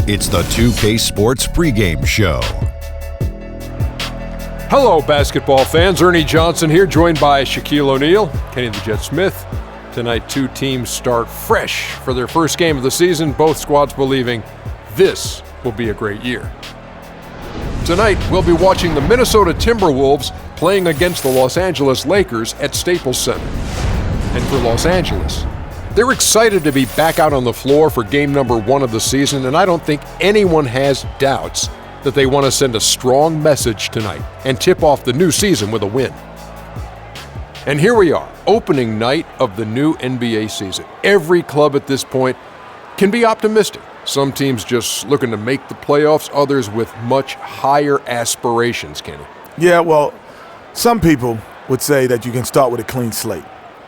It's the 2K Sports pregame show. Hello, basketball fans. Ernie Johnson here, joined by Shaquille O'Neal, Kenny the Jet Smith. Tonight, two teams start fresh for their first game of the season, both squads believing this will be a great year. Tonight, we'll be watching the Minnesota Timberwolves playing against the Los Angeles Lakers at Staples Center. And for Los Angeles, they're excited to be back out on the floor for game number 1 of the season, and I don't think anyone has doubts that they want to send a strong message tonight and tip off the new season with a win. And here we are, opening night of the new NBA season. Every club at this point can be optimistic. Some teams just looking to make the playoffs, others with much higher aspirations, Kenny. Yeah, well, some people would say that you can start with a clean slate.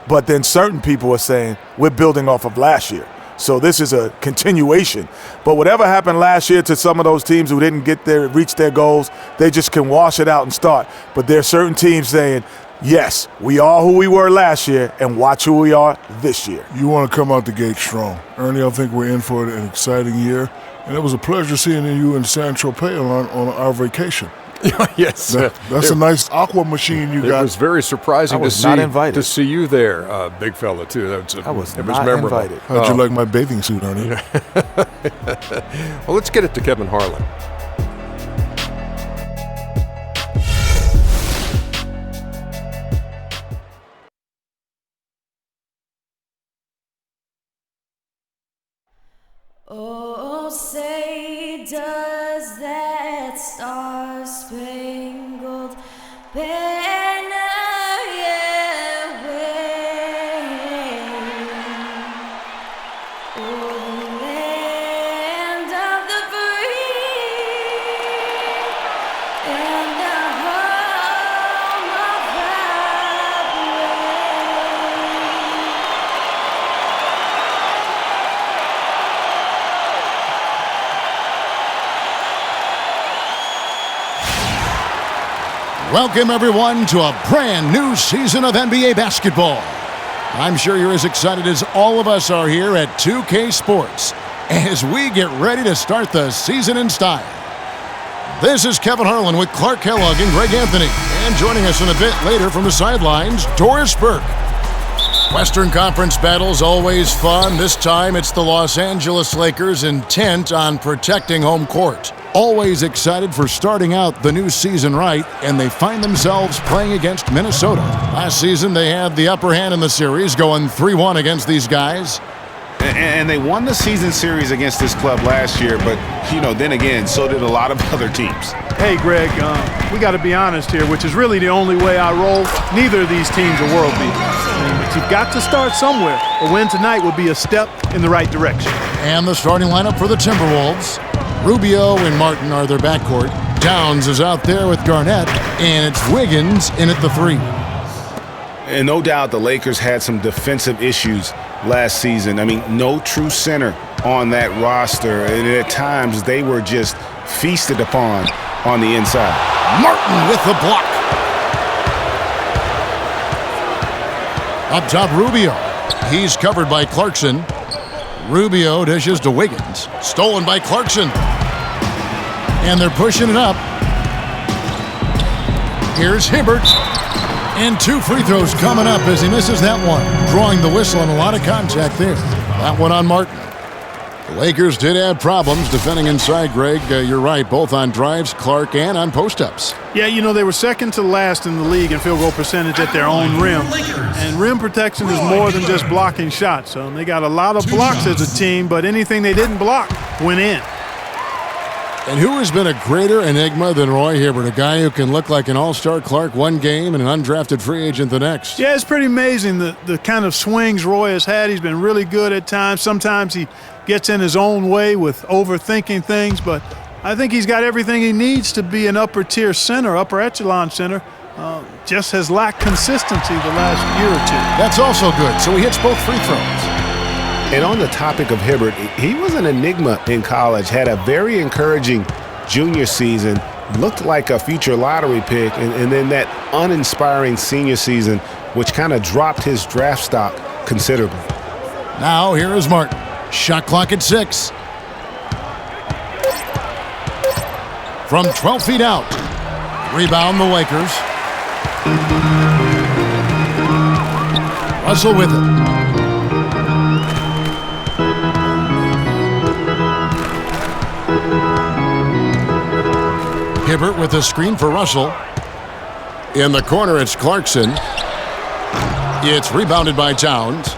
But then certain people are saying we're building off of last year. So this is a continuation. But whatever happened last year to some of those teams who didn't reach their goals, they just can wash it out and start. But there are certain teams saying, yes, we are who we were last year, and watch who we are this year. You want to come out the gate strong. Ernie, I think we're in for an exciting year. And it was a pleasure seeing you in San Tropez on our vacation. Yes. That's a nice aqua machine you got. It was very surprising to see you there, big fella, too. I was not memorable. invited. How'd you like my bathing suit, Ernie? Well, let's get it to Kevin Harlan. Oh, say does that star-spangled banner yet wave o'er the land of the free and the home of the Welcome, everyone, to a brand new season of NBA basketball. I'm sure you're as excited as all of us are here at 2K Sports as we get ready to start the season in style. This is Kevin Harlan with Clark Kellogg and Greg Anthony. And joining us in a bit later from the sidelines, Doris Burke. Western Conference battles always fun. This time it's the Los Angeles Lakers intent on protecting home court. Always excited for starting out the new season right, and they find themselves playing against Minnesota. Last season, they had the upper hand in the series, going 3-1 against these guys. And they won the season series against this club last year, but, then again, so did a lot of other teams. Hey, Greg, we got to be honest here, which is really the only way I roll. Neither of these teams are world beaters. But you've got to start somewhere. A win tonight would be a step in the right direction. And the starting lineup for the Timberwolves. Rubio and Martin are their backcourt. Downs is out there with Garnett, and it's Wiggins in at the 3. And no doubt the Lakers had some defensive issues last season. I mean, no true center on that roster, and at times they were just feasted upon on the inside. Martin with the block. Up top, Rubio. He's covered by Clarkson. Rubio dishes to Wiggins. Stolen by Clarkson. And they're pushing it up. Here's Hibbert. And 2 free throws coming up as he misses that one. Drawing the whistle and a lot of contact there. That one on Martin. The Lakers did have problems defending inside, Greg. You're right, both on drives, Clark, and on post-ups. Yeah, they were second to last in the league in field goal percentage at their own rim. And rim protection is more than just blocking shots. So they got a lot of blocks as a team, but anything they didn't block went in. And who has been a greater enigma than Roy Hibbert, a guy who can look like an all-star Clark one game and an undrafted free agent the next? Yeah, it's pretty amazing the kind of swings Roy has had. He's been really good at times. Sometimes he gets in his own way with overthinking things, but I think he's got everything he needs to be an upper-tier center, upper echelon center. Just has lacked consistency the last year or two. That's also good, so he hits both free throws. And on the topic of Hibbert, he was an enigma in college, had a very encouraging junior season, looked like a future lottery pick, and then that uninspiring senior season, which kind of dropped his draft stock considerably. Now here is Martin. Shot clock at 6. from 12 feet out. Rebound the Lakers. Russell with it. Hibbert with a screen for Russell. In the corner, it's Clarkson. It's rebounded by Towns.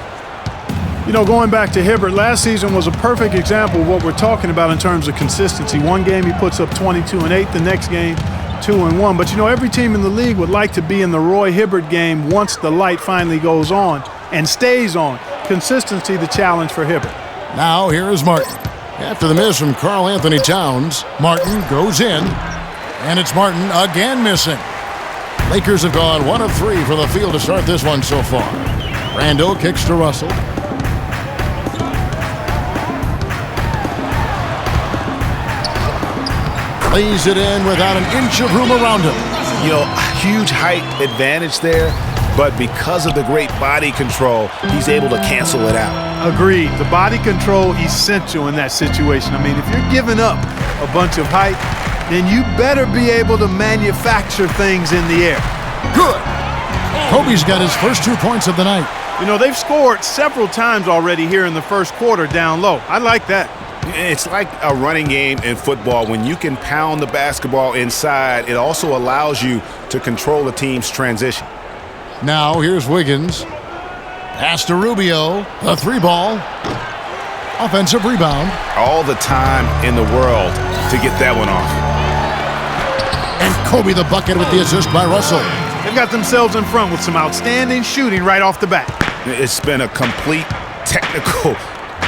You know, going back to Hibbert, last season was a perfect example of what we're talking about in terms of consistency. One game he puts up 22 and 8, the next game 2 and 1. But you know, every team in the league would like to be in the Roy Hibbert game once the light finally goes on and stays on. Consistency, the challenge for Hibbert. Now here is Martin. After the miss from Karl Anthony Towns, Martin goes in, and it's Martin again missing. Lakers have gone 1 of 3 from the field to start this one so far. Randall kicks to Russell. Lays it in without an inch of room around him. You know, huge height advantage there, but because of the great body control, he's able to cancel it out. Agreed. The body control essential in that situation. I mean, if you're giving up a bunch of height, then you better be able to manufacture things in the air. Good. Kobe's got his first 2 points of the night. You know, they've scored several times already here in the first quarter down low. I like that. It's like a running game in football. When you can pound the basketball inside, it also allows you to control the team's transition. Now here's Wiggins. Pass to Rubio. The 3-ball. Offensive rebound. All the time in the world to get that one off. And Kobe the bucket with the assist by Russell. They've got themselves in front with some outstanding shooting right off the bat. It's been a complete technical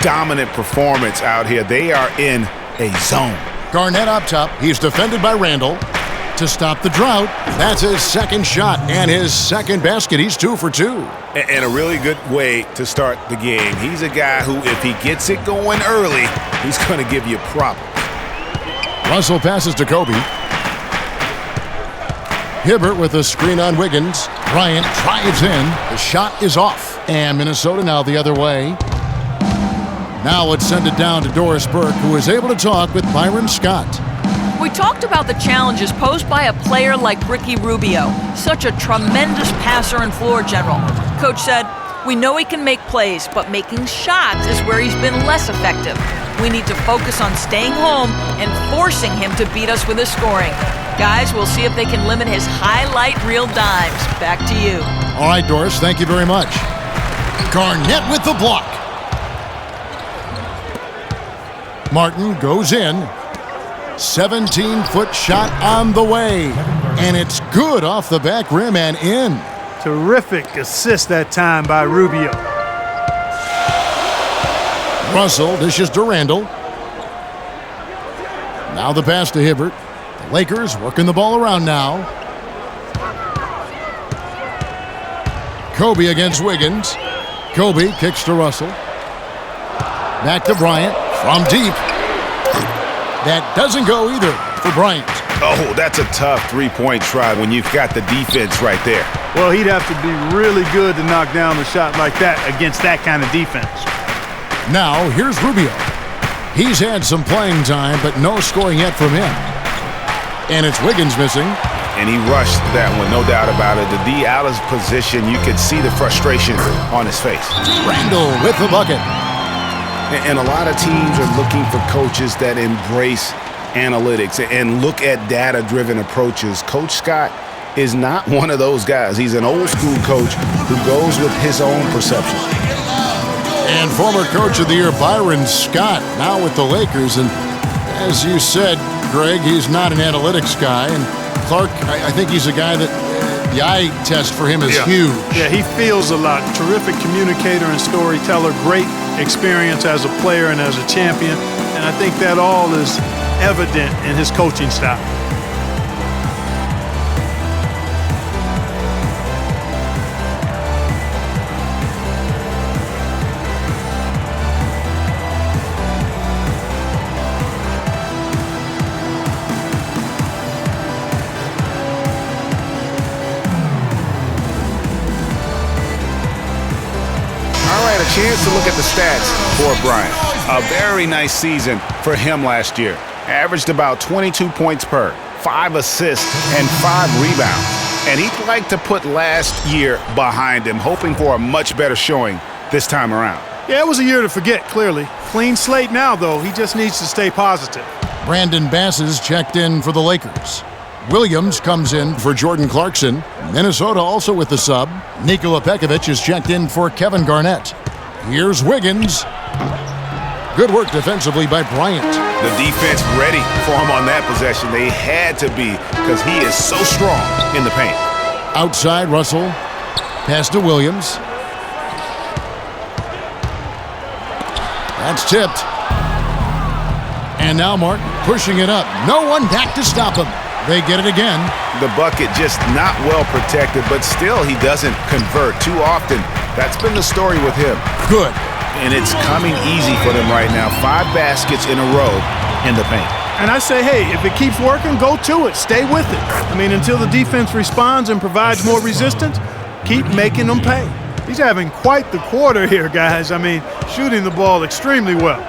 dominant performance out here. They are in a zone. Garnett up top. He's defended by Randall. To stop the drought, that's his second shot and his second basket. He's 2 for 2. And a really good way to start the game. He's a guy who, if he gets it going early, he's going to give you problems. Russell passes to Kobe. Hibbert with a screen on Wiggins. Bryant drives in. The shot is off. And Minnesota now the other way. Now let's send it down to Doris Burke, who is able to talk with Byron Scott. We talked about the challenges posed by a player like Ricky Rubio, such a tremendous passer and floor general. Coach said, we know he can make plays, but making shots is where he's been less effective. We need to focus on staying home and forcing him to beat us with his scoring. Guys, we'll see if they can limit his highlight reel dimes. Back to you. All right, Doris, thank you very much. Garnett with the block. Martin goes in. 17-foot shot on the way. And it's good off the back rim and in. Terrific assist that time by Rubio. Russell dishes to Randall. Now the pass to Hibbert. The Lakers working the ball around now. Kobe against Wiggins. Kobe kicks to Russell. Back to Bryant from deep. That doesn't go either for Bryant. Oh, that's a tough three-point try when you've got the defense right there. Well, he'd have to be really good to knock down a shot like that against that kind of defense. Now, here's Rubio. He's had some playing time, but no scoring yet from him. And it's Wiggins missing. And he rushed that one, no doubt about it. The D out of position, you could see the frustration on his face. Randall with the bucket. And a lot of teams are looking for coaches that embrace analytics and look at data-driven approaches. Coach Scott is not one of those guys. He's an old-school coach who goes with his own perception. And former Coach of the Year Byron Scott now with the Lakers. And as you said, Greg, he's not an analytics guy. And Clark, I think he's a guy that the eye test for him is huge. Yeah, he feels a lot. Terrific communicator and storyteller. Great experience as a player and as a champion. And I think that all is evident in his coaching style. Chance to look at the stats for Bryant. A very nice season for him last year. averaged about 22 points per, 5 assists, and 5 rebounds. And he'd like to put last year behind him, hoping for a much better showing this time around. Yeah, it was a year to forget, clearly. Clean slate now, though. He just needs to stay positive. Brandon Bass is checked in for the Lakers. Williams comes in for Jordan Clarkson. Minnesota also with the sub. Nikola Pekovic is checked in for Kevin Garnett. Here's Wiggins. Good work defensively by Bryant. The defense ready for him on that possession. They had to be because he is so strong in the paint. Outside, Russell. Pass to Williams. That's tipped. And now Mark pushing it up. No one back to stop him. They get it again. The bucket just not well protected, but still he doesn't convert too often. That's been the story with him. Good. And it's coming easy for them right now. 5 baskets in a row in the paint. And I say, hey, if it keeps working, go to it. Stay with it. I mean, until the defense responds and provides more resistance, keep making them pay. He's having quite the quarter here, guys. I mean, shooting the ball extremely well.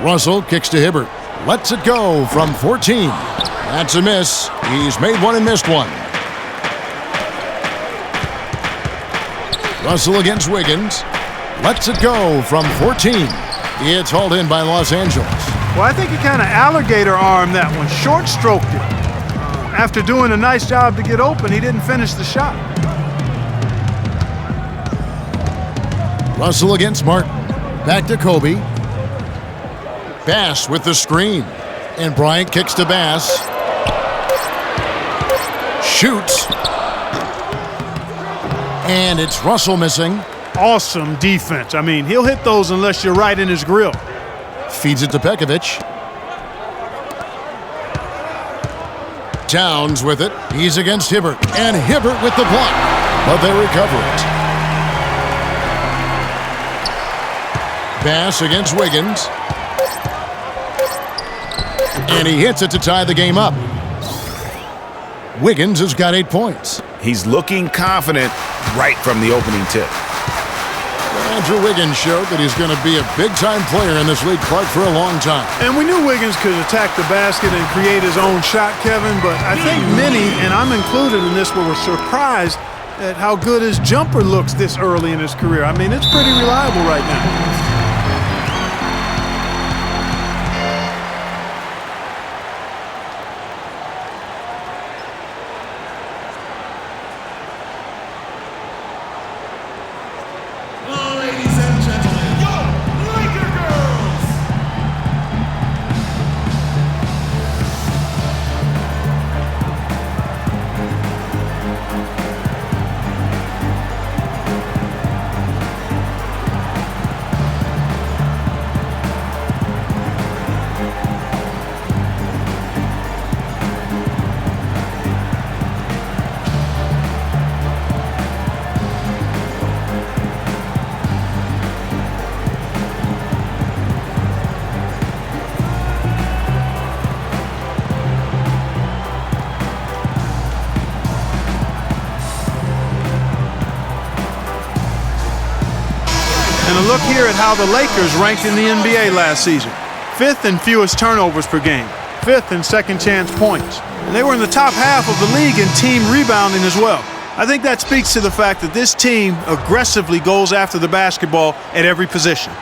Russell kicks to Hibbert. Lets it go from 14. That's a miss. He's made one and missed one. Russell against Wiggins. Lets it go from 14. It's hauled in by Los Angeles. Well, I think he kind of alligator armed that one, short stroked it. After doing a nice job to get open, he didn't finish the shot. Russell against Martin. Back to Kobe. Bass with the screen. And Bryant kicks to Bass. Shoots. And it's Russell missing. Awesome defense. I mean, he'll hit those unless you're right in his grill. Feeds it to Pekovic. Towns with it. He's against Hibbert. And Hibbert with the block. But they recover it. Bass against Wiggins. And he hits it to tie the game up. Wiggins has got 8 points. He's looking confident right from the opening tip. Andrew Wiggins showed that he's going to be a big-time player in this league, Clark, for a long time. And we knew Wiggins could attack the basket and create his own shot, Kevin, but I think many, and I'm included in this, were surprised at how good his jumper looks this early in his career. I mean, it's pretty reliable right now. And a look here at how the Lakers ranked in the NBA last season. 5th in fewest turnovers per game, 5th in second chance points. And they were in the top half of the league in team rebounding as well. I think that speaks to the fact that this team aggressively goes after the basketball at every position.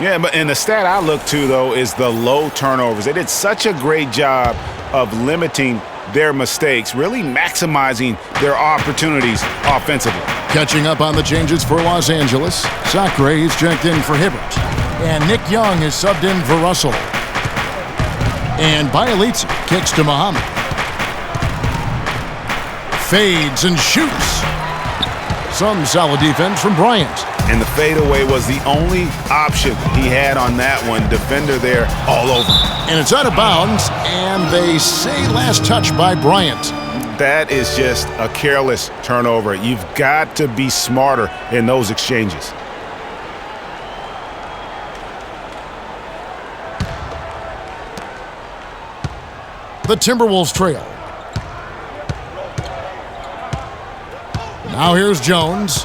Yeah, and the stat I look to, though, is the low turnovers. They did such a great job of limiting their mistakes, really maximizing their opportunities offensively. Catching up on the changes for Los Angeles. Sacre is checked in for Hibbert. And Nick Young is subbed in for Russell. And Bielitsa kicks to Muhammad. Fades and shoots. Some solid defense from Bryant. And the fadeaway was the only option he had on that one. Defender there all over. And it's out of bounds, and they say last touch by Bryant. That is just a careless turnover. You've got to be smarter in those exchanges. The Timberwolves trail. Now here's Jones.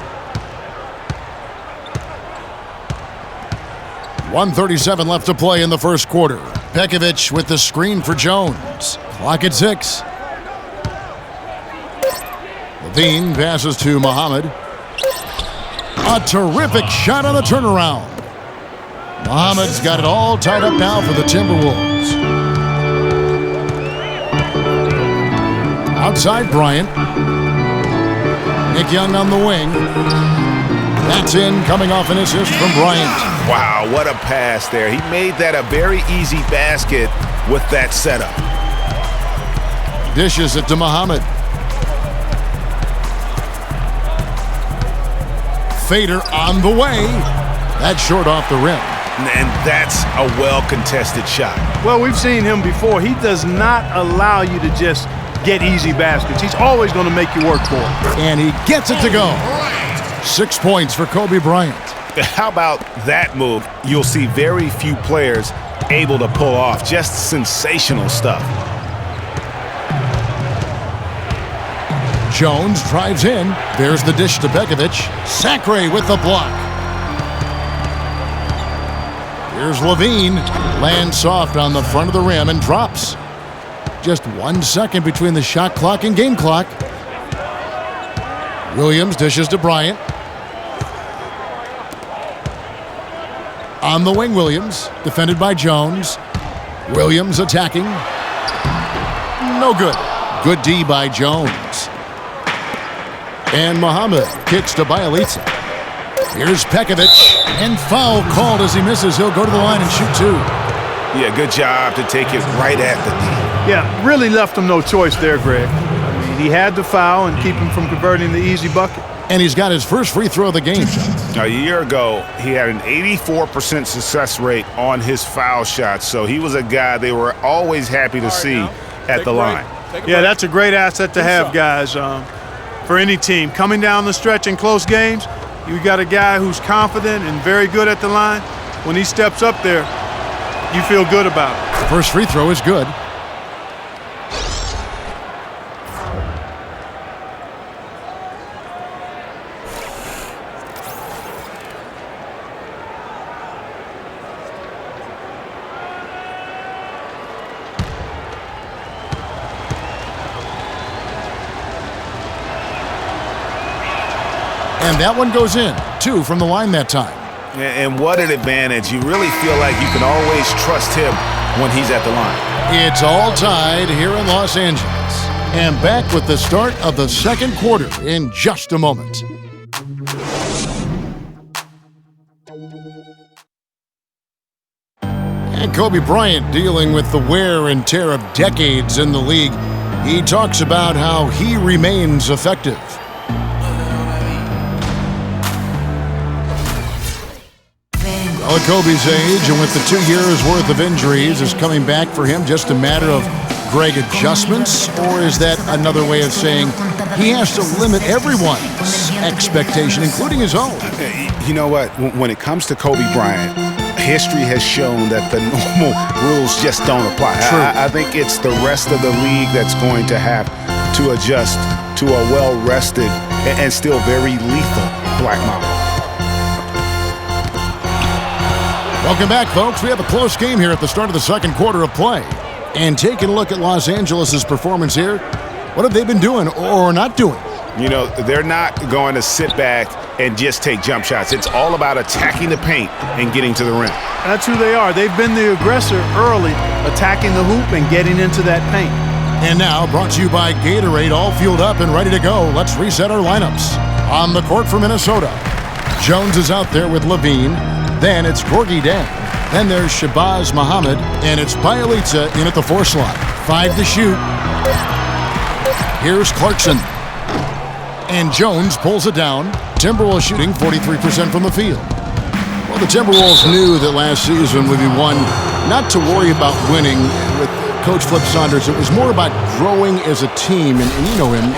1:37 left to play in the first quarter. Pekovic with the screen for Jones. Clock at 6. Levine passes to Muhammad. A terrific shot on the turnaround. Muhammad's got it all tied up now for the Timberwolves. Outside Bryant. Nick Young on the wing. That's in, coming off an assist from Bryant. Wow, what a pass there. He made that a very easy basket with that setup. Dishes it to Muhammad. Fader on the way. That's short off the rim. And that's a well-contested shot. Well, we've seen him before. He does not allow you to just get easy baskets. He's always going to make you work for it. And he gets it to go. 6 points for Kobe Bryant. How about that move? You'll see very few players able to pull off. Just sensational stuff. Jones drives in. There's the dish to Pekovic. Sacre with the block. Here's Levine. Lands soft on the front of the rim and drops. Just 1 second between the shot clock and game clock. Williams dishes to Bryant. On the wing, Williams. Defended by Jones. Williams attacking. No good. Good D by Jones. And Muhammad kicks to Bialica. Here's Pekovic. And foul called as he misses. He'll go to the line and shoot 2. Yeah, good job to take it right at the D. Yeah, really left him no choice there, Greg. I mean, he had to foul and keep him from converting the easy bucket. And he's got his first free throw of the game. A year ago, he had an 84% success rate on his foul shots, so he was a guy they were always happy to see at the line. Yeah, that's a great asset to have, guys, for any team. Coming down the stretch in close games, you got a guy who's confident and very good at the line. When he steps up there, you feel good about it. The first free throw is good. And that one goes in. 2 from the line that time. And what an advantage. You really feel like you can always trust him when he's at the line. It's all tied here in Los Angeles. And back with the start of the second quarter in just a moment. And Kobe Bryant dealing with the wear and tear of decades in the league. He talks about how he remains effective. Well, at Kobe's age, and with the 2 years' worth of injuries, is coming back for him just a matter of Greg adjustments? Or is that another way of saying he has to limit everyone's expectation, including his own? You know what? When it comes to Kobe Bryant, history has shown that the normal rules just don't apply. I think it's the rest of the league that's going to have to adjust to a well-rested and still very lethal Black Mamba. Welcome back, folks. We have a close game here at the start of the second quarter of play. And taking a look at Los Angeles' performance here, what have they been doing or not doing? You know, they're not going to sit back and just take jump shots. It's all about attacking the paint and getting to the rim. That's who they are. They've been the aggressor early, attacking the hoop and getting into that paint. And now, brought to you by Gatorade, all fueled up and ready to go. Let's reset our lineups. On the court for Minnesota, Jones is out there with Levine. Then it's Gorgui Dieng. Then there's Shabazz Muhammad. And it's Bialica in at the 4 slot. 5 to shoot. Here's Clarkson. And Jones pulls it down. Timberwolves shooting 43% from the field. Well, the Timberwolves knew that last season would be one not to worry about winning with Coach Flip Saunders. It was more about growing as a team, and you know him.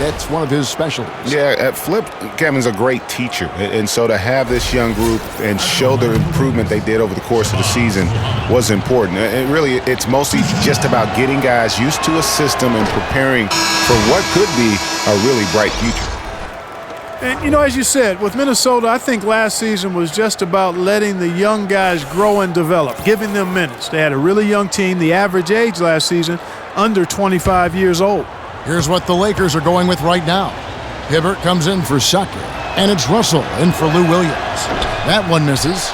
That's one of his specialties. Yeah, Flip, Kevin's a great teacher, and so to have this young group and show the improvement they did over the course of the season was important. And really, it's mostly just about getting guys used to a system and preparing for what could be a really bright future. And, you know, as you said, with Minnesota, I think last season was just about letting the young guys grow and develop, giving them minutes. They had a really young team. The average age last season, under 25 years old. Here's what the Lakers are going with right now. Hibbert comes in for Sucker, and it's Russell in for Lou Williams. That one misses.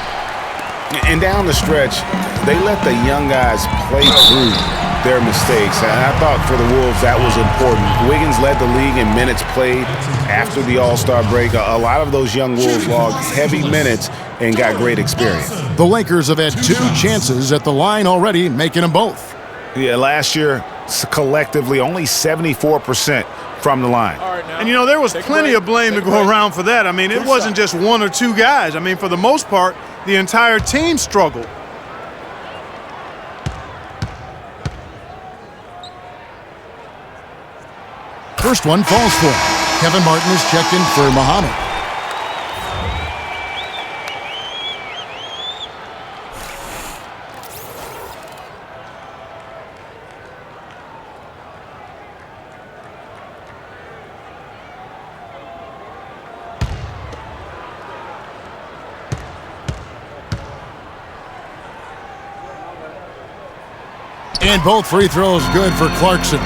And down the stretch, they let the young guys play through their mistakes. And I thought for the Wolves that was important. Wiggins led the league in minutes played after the All-Star break. A lot of those young Wolves logged heavy minutes and got great experience. The Lakers have had 2 chances at the line already, making them both. Yeah, last year, collectively, only 74% from the line. And, you know, there was plenty of blame to go around for that. I mean, it wasn't just 1 or 2 guys. I mean, for the most part, the entire team struggled. First one falls for him. Kevin Martin is checked in for Muhammad. And both free throws good for Clarkson.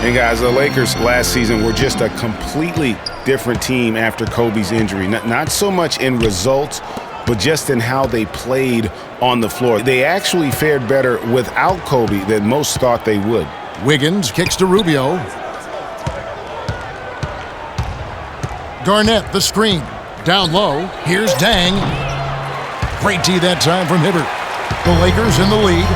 And guys, the Lakers last season were just a completely different team after Kobe's injury. Not so much in results, but just in how they played on the floor. They actually fared better without Kobe than most thought they would. Wiggins kicks to Rubio. Garnett, the screen. Down low. Here's Dang. Great D that time from Hibbert. The Lakers in the lead.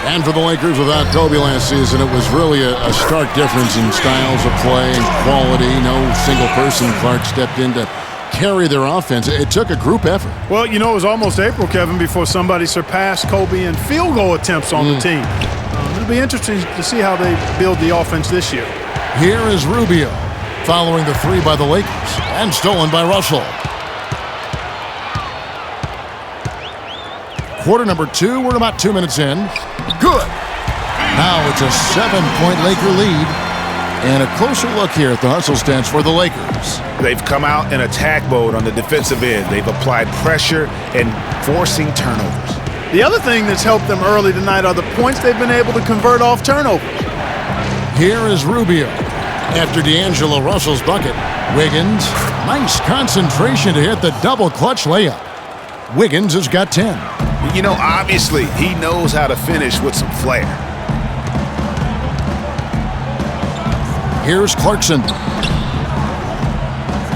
And for the Lakers, without Kobe last season, it was really a stark difference in styles of play and quality. No single person. Clark stepped in to carry their offense. It took a group effort. Well, you know, it was almost April, Kevin, before somebody surpassed Kobe in field goal attempts on the team. It'll be interesting to see how they build the offense this year. Here is Rubio, following the 3 by the Lakers, and stolen by Russell. Quarter number 2, we're about 2 minutes in. Good. Now it's a 7-point Laker lead. And a closer look here at the hustle stats for the Lakers. They've come out in attack mode on the defensive end. They've applied pressure and forcing turnovers. The other thing that's helped them early tonight are the points they've been able to convert off turnovers. Here is Rubio. After D'Angelo Russell's bucket, Wiggins, nice concentration to hit the double clutch layup. Wiggins has got 10. You know, obviously, he knows how to finish with some flair. Here's Clarkson.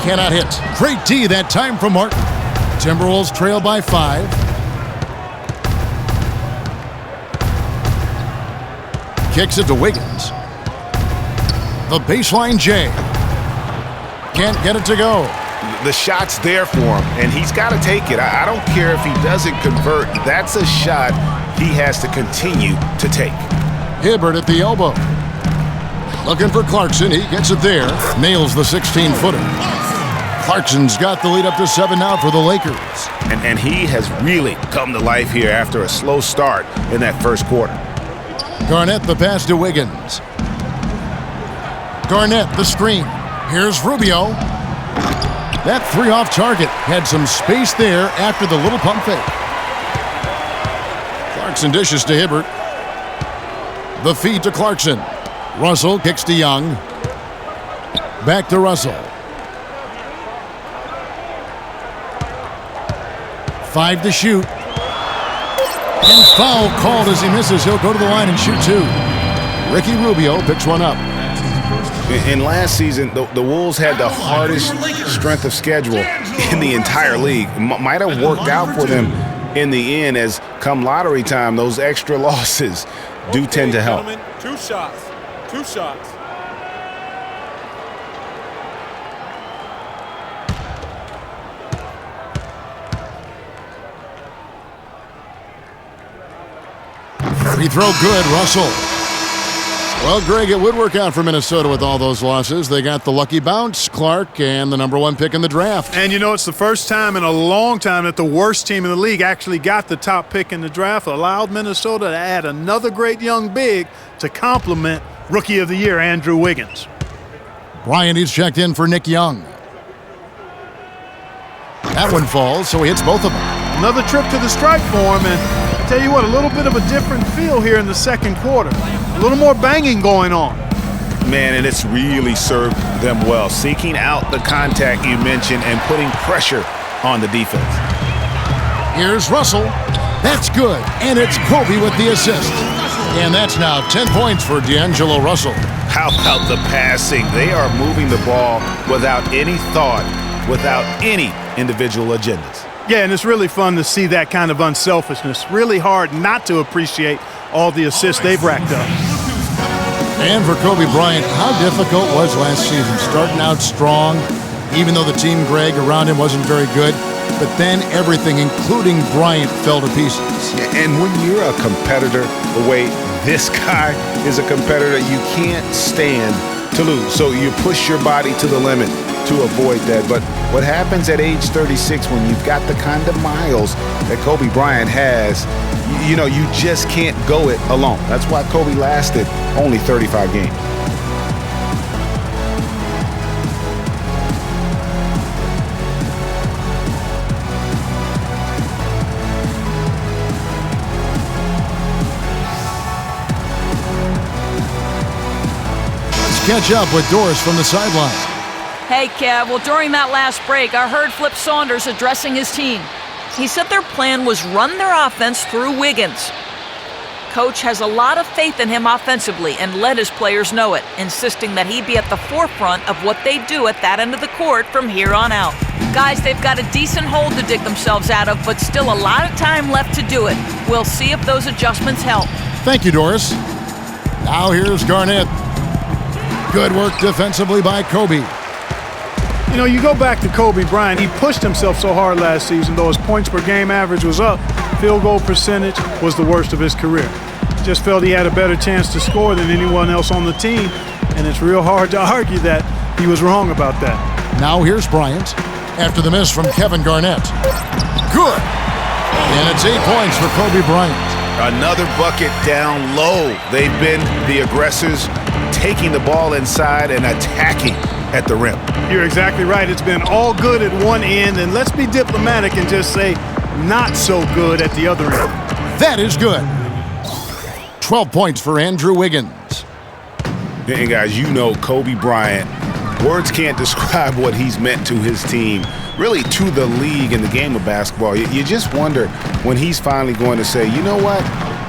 Cannot hit. Great D that time from Martin. Timberwolves trail by 5. Kicks it to Wiggins. The baseline J. Can't get it to go. The shot's there for him, and he's got to take it. I don't care if he doesn't convert. That's a shot he has to continue to take. Hibbert at the elbow. Looking for Clarkson. He gets it there. Nails the 16-footer. Clarkson's got the lead up to 7 now for the Lakers. And he has really come to life here after a slow start in that first quarter. Garnett the pass to Wiggins. Garnett the screen. Here's Rubio. That 3 off target had some space there after the little pump fake. Clarkson dishes to Hibbert. The feed to Clarkson. Russell kicks to Young. Back to Russell. 5 to shoot. And foul called as he misses. He'll go to the line and shoot 2. Ricky Rubio picks one up. In last season, the Wolves had the hardest strength of schedule in the entire league. Might have worked out for them in the end, as come lottery time, those extra losses do tend to help. 2 shots. 2 shots. Free throw good, Russell. Well, Greg, it would work out for Minnesota with all those losses. They got the lucky bounce, Clark, and the #1 pick in the draft. And, you know, it's the first time in a long time that the worst team in the league actually got the top pick in the draft, allowed Minnesota to add another great young big to complement Rookie of the Year Andrew Wiggins. Bryant is checked in for Nick Young. That one falls, so he hits both of them. Another trip to the strike for him, and I tell you what, a little bit of a different feel here in the second quarter. A little more banging going on. Man, and it's really served them well, seeking out the contact you mentioned and putting pressure on the defense. Here's Russell. That's good, and it's Kobe with the assist. And that's now 10 points for D'Angelo Russell. How about the passing? They are moving the ball without any thought, without any individual agendas. Yeah, and it's really fun to see that kind of unselfishness. Really hard not to appreciate all the assists they've racked up. And for Kobe Bryant, how difficult was last season? Starting out strong, even though the team Greg around him wasn't very good. But then everything, including Bryant, fell to pieces. And when you're a competitor, the way this guy is a competitor, you can't stand to lose. So you push your body to the limit to avoid that. But what happens at age 36 when you've got the kind of miles that Kobe Bryant has, you know, you just can't go it alone. That's why Kobe lasted only 35 games. Catch up with Doris from the sideline. Hey, Kev. Well, during that last break, I heard Flip Saunders addressing his team. He said their plan was run their offense through Wiggins. Coach has a lot of faith in him offensively and let his players know it, insisting that he be at the forefront of what they do at that end of the court from here on out. Guys, they've got a decent hole to dig themselves out of, but still a lot of time left to do it. We'll see if those adjustments help. Thank you, Doris. Now here's Garnett. Good work defensively by Kobe. You know, you go back to Kobe Bryant, he pushed himself so hard last season, though his points per game average was up. Field goal percentage was the worst of his career. Just felt he had a better chance to score than anyone else on the team, and it's real hard to argue that he was wrong about that. Now here's Bryant after the miss from Kevin Garnett. Good. And it's 8 points for Kobe Bryant. Another bucket down low. They've been the aggressors, taking the ball inside and attacking at the rim. You're exactly right. It's been all good at one end, and let's be diplomatic and just say not so good at the other end. That is good. 12 points for Andrew Wiggins. And guys, you know Kobe Bryant, words can't describe what he's meant to his team, really to the league and the game of basketball. You just wonder when he's finally going to say, you know what?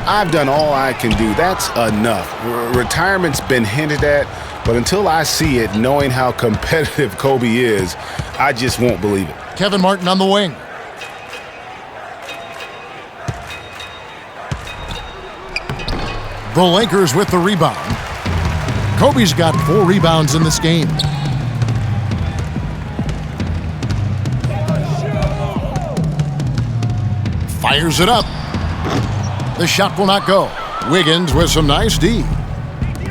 I've done all I can do. That's enough. Retirement's been hinted at, but until I see it, knowing how competitive Kobe is, I just won't believe it. Kevin Martin on the wing. The Lakers with the rebound. Kobe's got 4 rebounds in this game. Fires it up. The shot will not go. Wiggins with some nice D.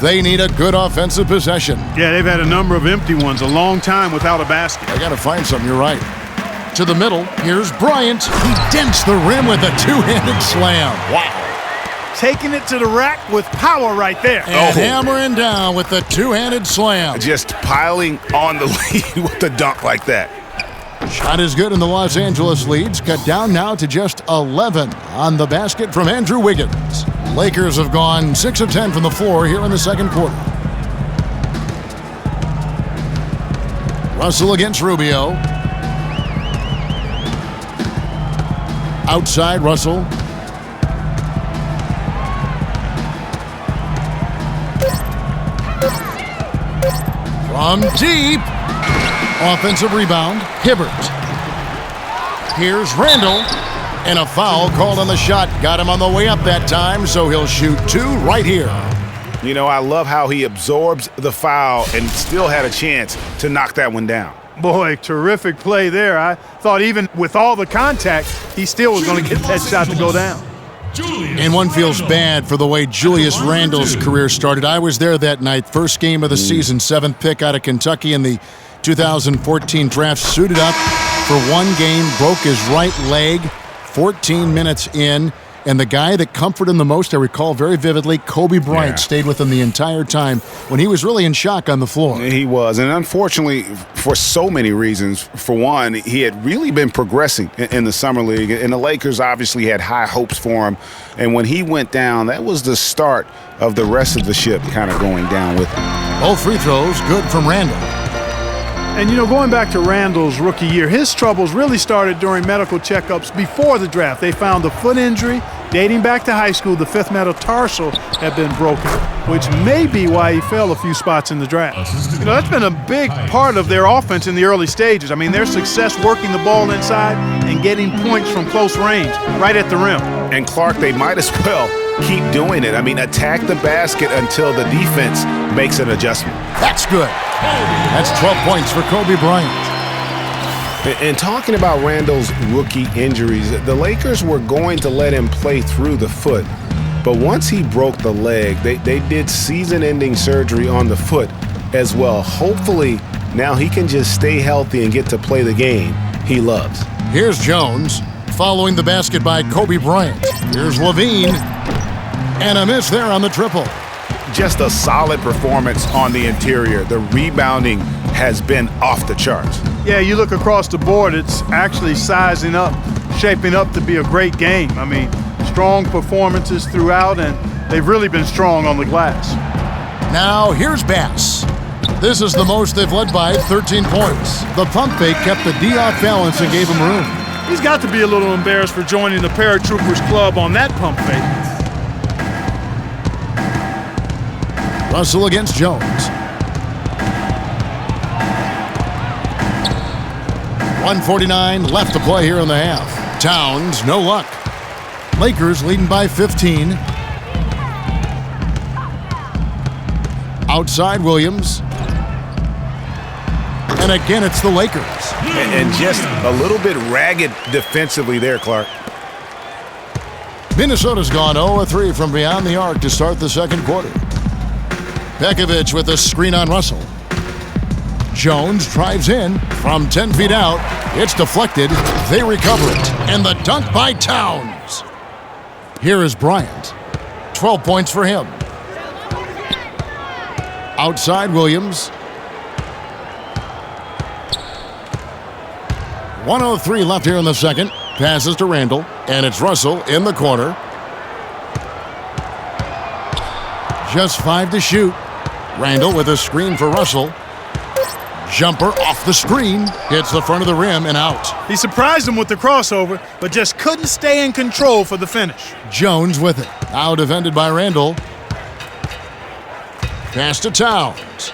They need a good offensive possession. Yeah, they've had a number of empty ones, a long time without a basket. I got to find something, you're right. To the middle, here's Bryant. He dents the rim with a two-handed slam. Wow. Taking it to the rack with power right there. And hammering down with the two-handed slam. Just piling on the lead with a dunk like that. Shot is good, and the Los Angeles leads cut down now to just 11 on the basket from Andrew Wiggins. Lakers have gone 6 of 10 from the floor here in the second quarter. Russell against Rubio. Outside Russell. From deep. Offensive rebound, Hibbert. Here's Randall, and a foul called on the shot. Got him on the way up that time, so he'll shoot 2 right here. You know, I love how he absorbs the foul and still had a chance to knock that one down. Boy, terrific play there. I thought even with all the contact, he still was going to get that shot to go down. And one feels bad for the way Julius Randle's career started. I was there that night, first game of the season, 7th pick out of Kentucky in the 2014 draft, suited up for one game, broke his right leg 14 minutes in, And the guy that comforted him the most, I recall very vividly, Kobe Bryant stayed with him the entire time when he was really in shock on the floor. He was, and unfortunately, for so many reasons. For one, he had really been progressing in the Summer League, and the Lakers obviously had high hopes for him. And when he went down, that was the start of the rest of the ship kind of going down with him. Both free throws good from Randall. And, you know, going back to Randall's rookie year, his troubles really started during medical checkups before the draft. They found a foot injury dating back to high school. The fifth metatarsal had been broken, which may be why he fell a few spots in the draft. You know, that's been a big part of their offense in the early stages. I mean, their success working the ball inside and getting points from close range, right at the rim. And Clark, they might as well keep doing it. I mean, attack the basket until the defense makes an adjustment. That's good. That's 12 points for Kobe Bryant. And talking about Randall's rookie injuries, the Lakers were going to let him play through the foot. But once he broke the leg, they did season-ending surgery on the foot as well. Hopefully, now he can just stay healthy and get to play the game he loves. Here's Jones following the basket by Kobe Bryant. Here's Levine. And a miss there on the triple. Just a solid performance on the interior. The rebounding has been off the charts. Yeah, you look across the board, it's actually sizing up, shaping up to be a great game. I mean, strong performances throughout, and they've really been strong on the glass. Now here's Bass. This is the most they've led by, 13 points. The pump fake kept the D off balance and gave him room. He's got to be a little embarrassed for joining the Paratroopers Club on that pump fake. Russell against Jones. 1:49 left to play here in the half. Towns, no luck. Lakers leading by 15. Outside Williams. And again, it's the Lakers. And just a little bit ragged defensively there, Clark. Minnesota's gone 0-3 from beyond the arc to start the second quarter. Pekovic with a screen on Russell. Jones drives in from 10 feet out. It's deflected. They recover it. And the dunk by Towns. Here is Bryant. 12 points for him. Outside Williams. 1:03 left here in the second. Passes to Randall. And it's Russell in the corner. Just 5 to shoot. Randall with a screen for Russell. Jumper off the screen. Hits the front of the rim and out. He surprised him with the crossover, but just couldn't stay in control for the finish. Jones with it. Now defended by Randall. Pass to Towns.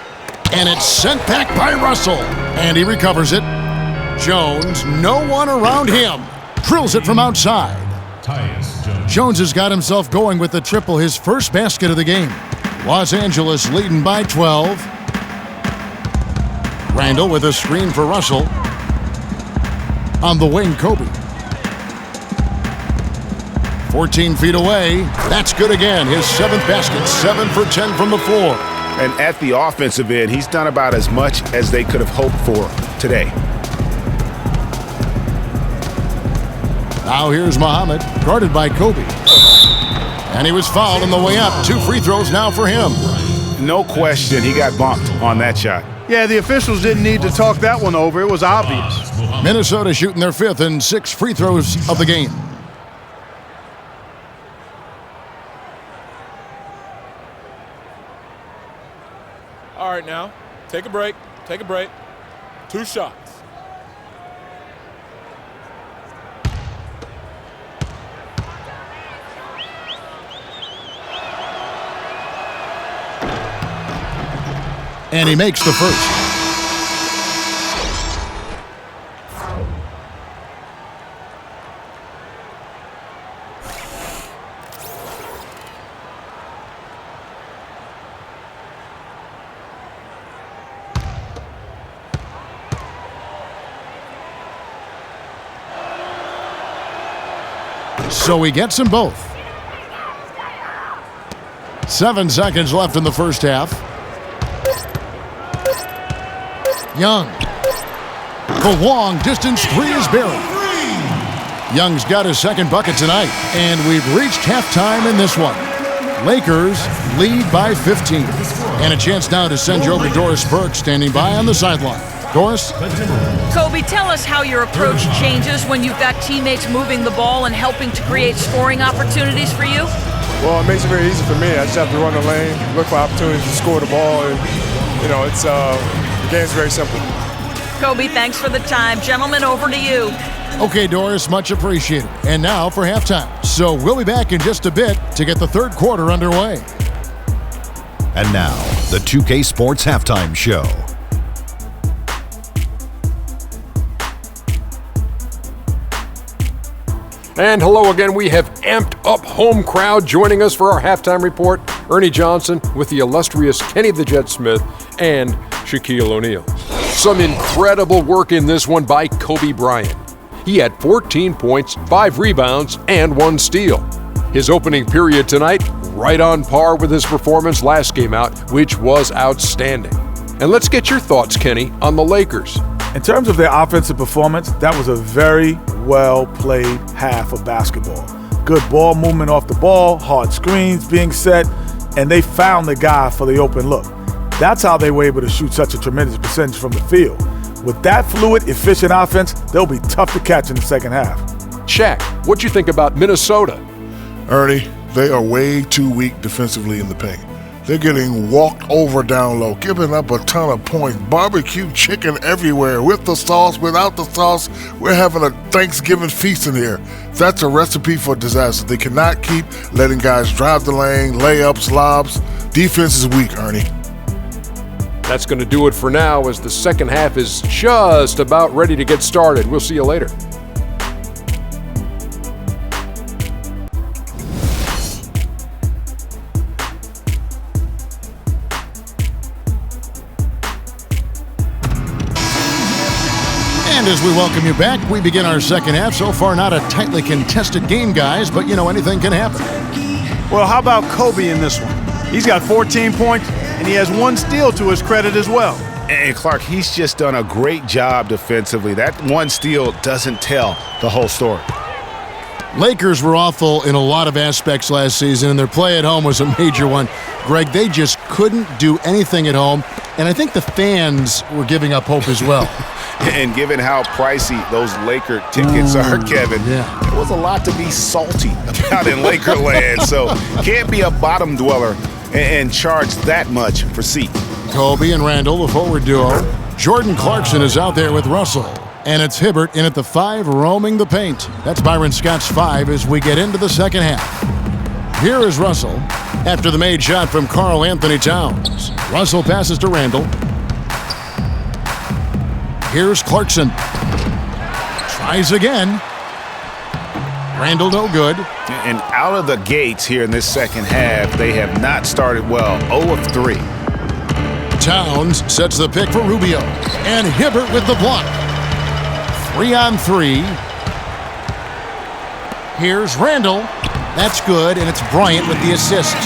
And it's sent back by Russell. And he recovers it. Jones, no one around him. Drills it from outside. Jones has got himself going with the triple, his first basket of the game. Los Angeles leading by 12. Randall with a screen for Russell. On the wing, Kobe. 14 feet away. That's good again. His 7th basket, 7 for 10 from the floor. And at the offensive end, he's done about as much as they could have hoped for today. Now here's Muhammad, guarded by Kobe. And he was fouled on the way up. 2 free throws now for him. No question, he got bumped on that shot. Yeah, the officials didn't need to talk that one over. It was obvious. Minnesota shooting their 5th and 6 free throws of the game. All right, now, take a break. 2 shots. And he makes the first. So he gets them both. 7 seconds left in the first half. Young. The long distance 3 is buried. Young's got his second bucket tonight, and we've reached halftime in this one. Lakers lead by 15. And a chance now to send you over to Doris Burke, standing by on the sideline. Doris? Kobe, tell us how your approach changes when you've got teammates moving the ball and helping to create scoring opportunities for you. Well, it makes it very easy for me. I just have to run the lane, look for opportunities to score the ball, and, it's the game's very simple. Kobe, thanks for the time. Gentlemen, over to you. Okay, Doris, much appreciated. And now for halftime. So we'll be back in just a bit to get the third quarter underway. And now, the 2K Sports Halftime Show. And hello again. We have amped up home crowd joining us for our halftime report. Ernie Johnson with the illustrious Kenny the Jet Smith and Shaquille O'Neal. Some incredible work in this one by Kobe Bryant. He had 14 points, 5 rebounds, and 1 steal. His opening period tonight, right on par with his performance last game out, which was outstanding. And let's get your thoughts, Kenny, on the Lakers. In terms of their offensive performance, that was a very well-played half of basketball. Good ball movement off the ball, hard screens being set, and they found the guy for the open look. That's how they were able to shoot such a tremendous percentage from the field. With that fluid, efficient offense, they'll be tough to catch in the second half. Shaq, what do you think about Minnesota? Ernie, they are way too weak defensively in the paint. They're getting walked over down low, giving up a ton of points. Barbecue chicken everywhere, with the sauce, without the sauce. We're having a Thanksgiving feast in here. That's a recipe for disaster. They cannot keep letting guys drive the lane, layups, lobs. Defense is weak, Ernie. That's going to do it for now, as the second half is just about ready to get started. We'll see you later. And as we welcome you back, we begin our second half. So far, not a tightly contested game, guys, but anything can happen. Well, how about Kobe in this one? He's got 14 points, and he has 1 steal to his credit as well. And Clark, he's just done a great job defensively. That 1 steal doesn't tell the whole story. Lakers were awful in a lot of aspects last season, and their play at home was a major one. Greg, they just couldn't do anything at home, and I think the fans were giving up hope as well. And given how pricey those Laker tickets are, Kevin, there was a lot to be salty about in Lakerland. So can't be a bottom dweller and charge that much for seat. Kobe and Randall, the forward duo. Jordan Clarkson is out there with Russell. And it's Hibbert in at the 5, roaming the paint. That's Byron Scott's 5 as we get into the second half. Here is Russell after the made shot from Karl Anthony Towns. Russell passes to Randall. Here's Clarkson. Tries again. Randall no good. And out of the gates here in this second half, they have not started well. 0 of 3. Towns sets the pick for Rubio. And Hibbert with the block. 3 on 3. Here's Randall. That's good, and it's Bryant with the assist.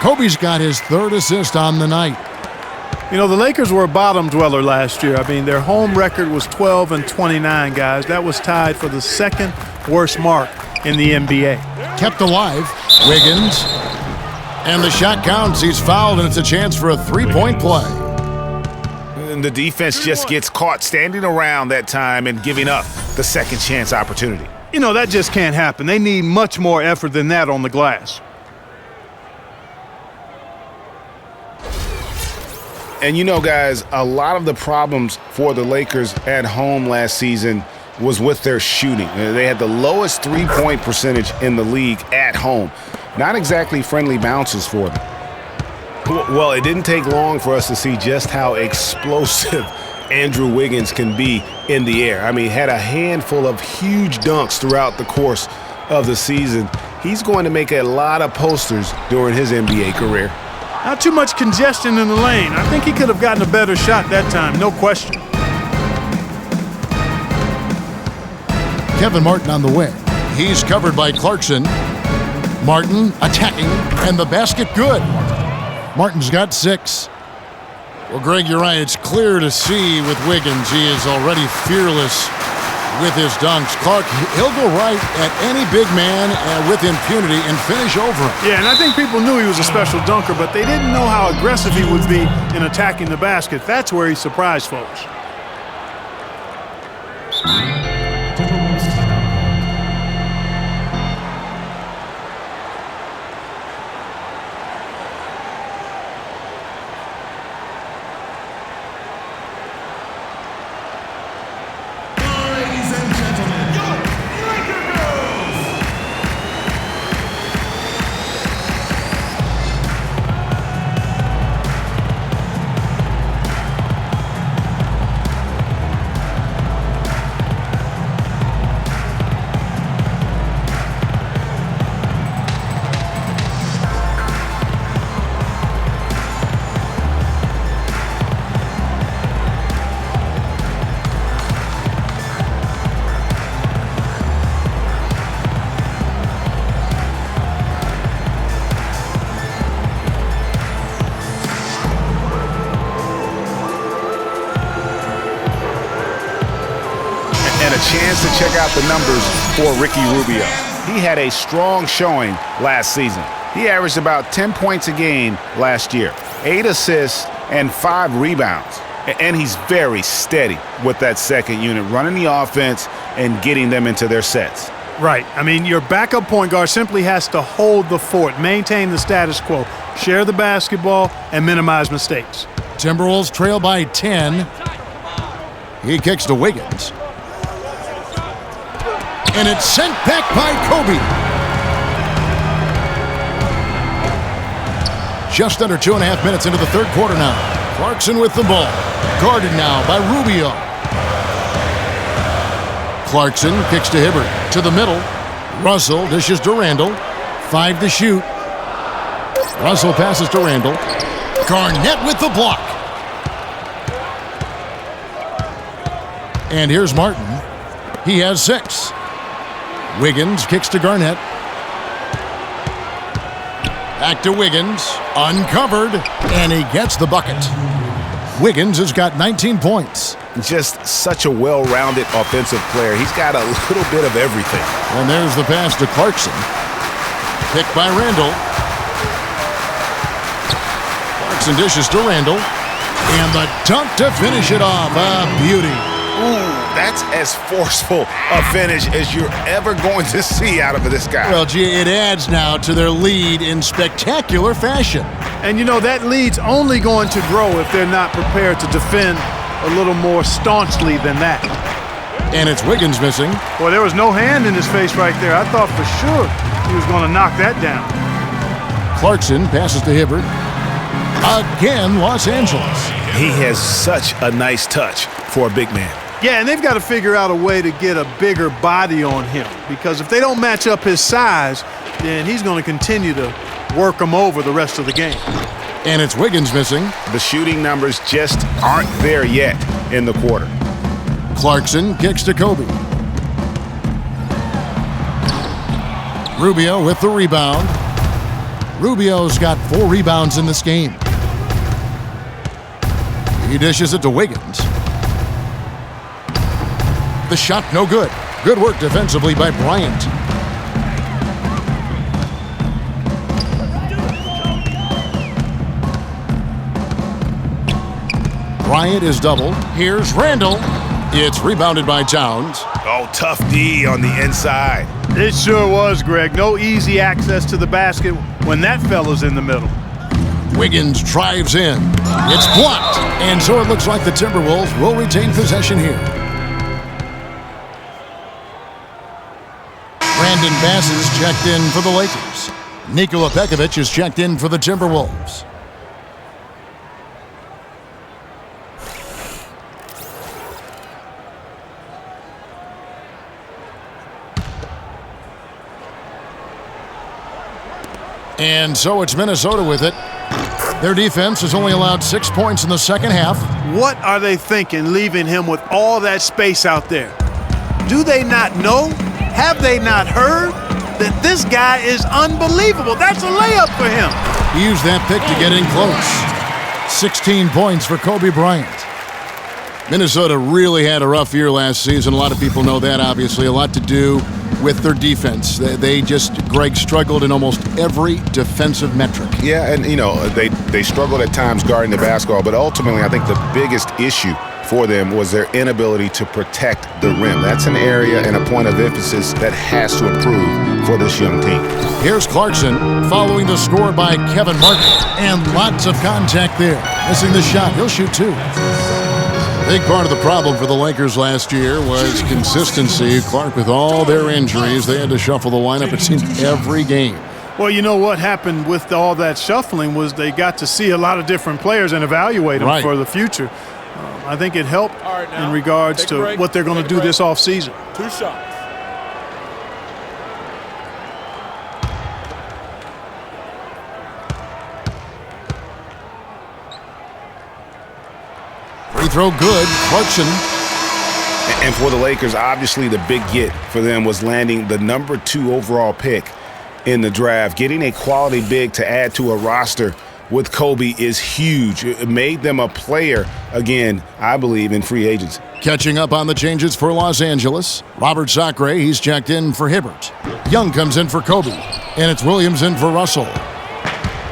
Kobe's got his 3rd assist on the night. The Lakers were a bottom dweller last year. I mean, their home record was 12-29, guys. That was tied for the 2nd worst mark in the NBA. Kept alive. Wiggins. And the shot counts. He's fouled, and it's a chance for a 3-point play. And the defense just gets caught standing around that time and giving up the second chance opportunity. That just can't happen. They need much more effort than that on the glass. And guys, a lot of the problems for the Lakers at home last season was with their shooting. They had the lowest 3-point percentage in the league at home. Not exactly friendly bounces for them. Well, it didn't take long for us to see just how explosive Andrew Wiggins can be in the air. I mean, had a handful of huge dunks throughout the course of the season. He's going to make a lot of posters during his NBA career. Not too much congestion in the lane. I think he could have gotten a better shot that time, no question. Kevin Martin on the wing. He's covered by Clarkson. Martin attacking, and the basket good. Martin's got 6. Well, Greg, you're right. It's clear to see with Wiggins. He is already fearless with his dunks. Clark, he'll go right at any big man with impunity and finish over him. Yeah, and I think people knew he was a special dunker, but they didn't know how aggressive he would be in attacking the basket. That's where he surprised folks. Chance to check out the numbers for Ricky Rubio. He had a strong showing last season. He averaged about 10 points a game last year, 8 assists and 5 rebounds. And he's very steady with that second unit, running the offense and getting them into their sets. Right. I mean, your backup point guard simply has to hold the fort, maintain the status quo, share the basketball, and minimize mistakes. Timberwolves trail by 10. He kicks to Wiggins. And it's sent back by Kobe. Just under 2.5 minutes into the third quarter now. Clarkson with the ball. Guarded now by Rubio. Clarkson kicks to Hibbert. To the middle. Russell dishes to Randall. 5 to shoot. Russell passes to Randall. Garnett with the block. And here's Martin. He has 6. Wiggins kicks to Garnett. Back to Wiggins. Uncovered. And he gets the bucket. Wiggins has got 19 points. Just such a well-rounded offensive player. He's got a little bit of everything. And there's the pass to Clarkson. Picked by Randall. Clarkson dishes to Randall. And the dunk to finish it off. A beauty. Ooh, that's as forceful a finish as you're ever going to see out of this guy. Well, gee, it adds now to their lead in spectacular fashion. And you know, that lead's only going to grow if they're not prepared to defend a little more staunchly than that. And it's Wiggins missing. Boy, there was no hand in his face right there. I thought for sure he was going to knock that down. Clarkson passes to Hibbert. Again, Los Angeles. He has such a nice touch for a big man. Yeah, and they've got to figure out a way to get a bigger body on him, because if they don't match up his size, then he's going to continue to work him over the rest of the game. And it's Wiggins missing. The shooting numbers just aren't there yet in the quarter. Clarkson kicks to Kobe. Rubio with the rebound. Rubio's got 4 rebounds in this game. He dishes it to Wiggins. The shot no good. Good work defensively by Bryant. Bryant is doubled. Here's Randall. It's rebounded by Towns. Oh, tough D on the inside. It sure was, Greg. No easy access to the basket when that fella's in the middle. Wiggins drives in. It's blocked. And so it looks like the Timberwolves will retain possession here. Brandon Bass is checked in for the Lakers. Nikola Pekovic is checked in for the Timberwolves. And so it's Minnesota with it. Their defense has only allowed 6 points in the second half. What are they thinking, leaving him with all that space out there? Do they not know? Have they not heard that this guy is unbelievable? That's a layup for him. He used that pick to get in close. 16 points for Kobe Bryant. Minnesota really had a rough year last season. A lot of people know that, obviously. A lot to do with their defense. Greg struggled in almost every defensive metric. Yeah, and, they struggled at times guarding the basketball, but ultimately I think the biggest issue for them was their inability to protect the rim. That's an area and a point of emphasis that has to improve for this young team. Here's Clarkson following the score by Kevin Martin, and lots of contact there. Missing the shot. He'll shoot two. Big part of the problem for the Lakers last year was consistency. Clark, with all their injuries, they had to shuffle the lineup, it seemed, every game. Well, you know what happened with all that shuffling was they got to see a lot of different players and evaluate them for the future. I think it helped in regards to what they're going to do this offseason. 2 shots. Free throw good. Clarkson. And for the Lakers, obviously the big get for them was landing the number 2 overall pick in the draft. Getting a quality big to add to a roster with Kobe is huge. It made them a player, again, I believe, in free agency. Catching up on the changes for Los Angeles. Robert Sacre, he's checked in for Hibbert. Young comes in for Kobe. And it's Williams in for Russell.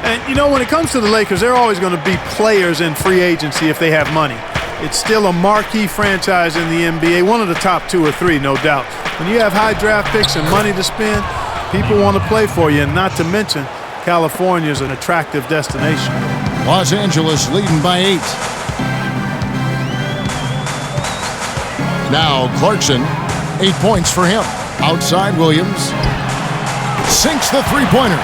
And, when it comes to the Lakers, they're always going to be players in free agency if they have money. It's still a marquee franchise in the NBA, one of the top 2 or 3, no doubt. When you have high draft picks and money to spend, people want to play for you, and not to mention California is an attractive destination. Los Angeles leading by 8. Now Clarkson, 8 points for him. Outside Williams. Sinks the three-pointer.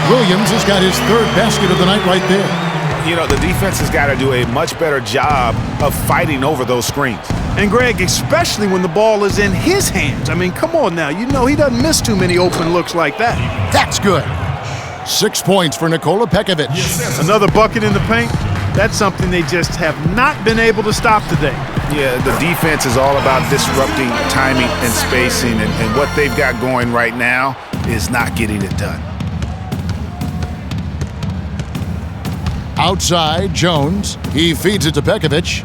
Williams has got his 3rd basket of the night right there. The defense has got to do a much better job of fighting over those screens. And Greg, especially when the ball is in his hands. I mean, come on now. He doesn't miss too many open looks like that. That's good. 6 points for Nikola Pekovic. Another bucket in the paint. That's something they just have not been able to stop today. Yeah, the defense is all about disrupting timing and spacing, and what they've got going right now is not getting it done. Outside, Jones. He feeds it to Pekovic.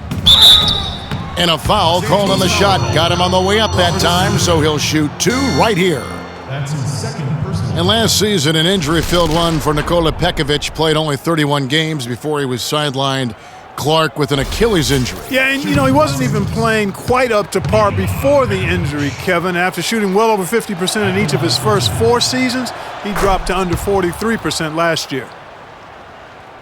And a foul called on the shot. Got him on the way up that time, so he'll shoot 2 right here. That's his 2nd personal. And last season, an injury-filled one for Nikola Pekovic. Played only 31 games before he was sidelined. Clark with an Achilles injury. Yeah, and he wasn't even playing quite up to par before the injury, Kevin. After shooting well over 50% in each of his first 4 seasons, he dropped to under 43% last year.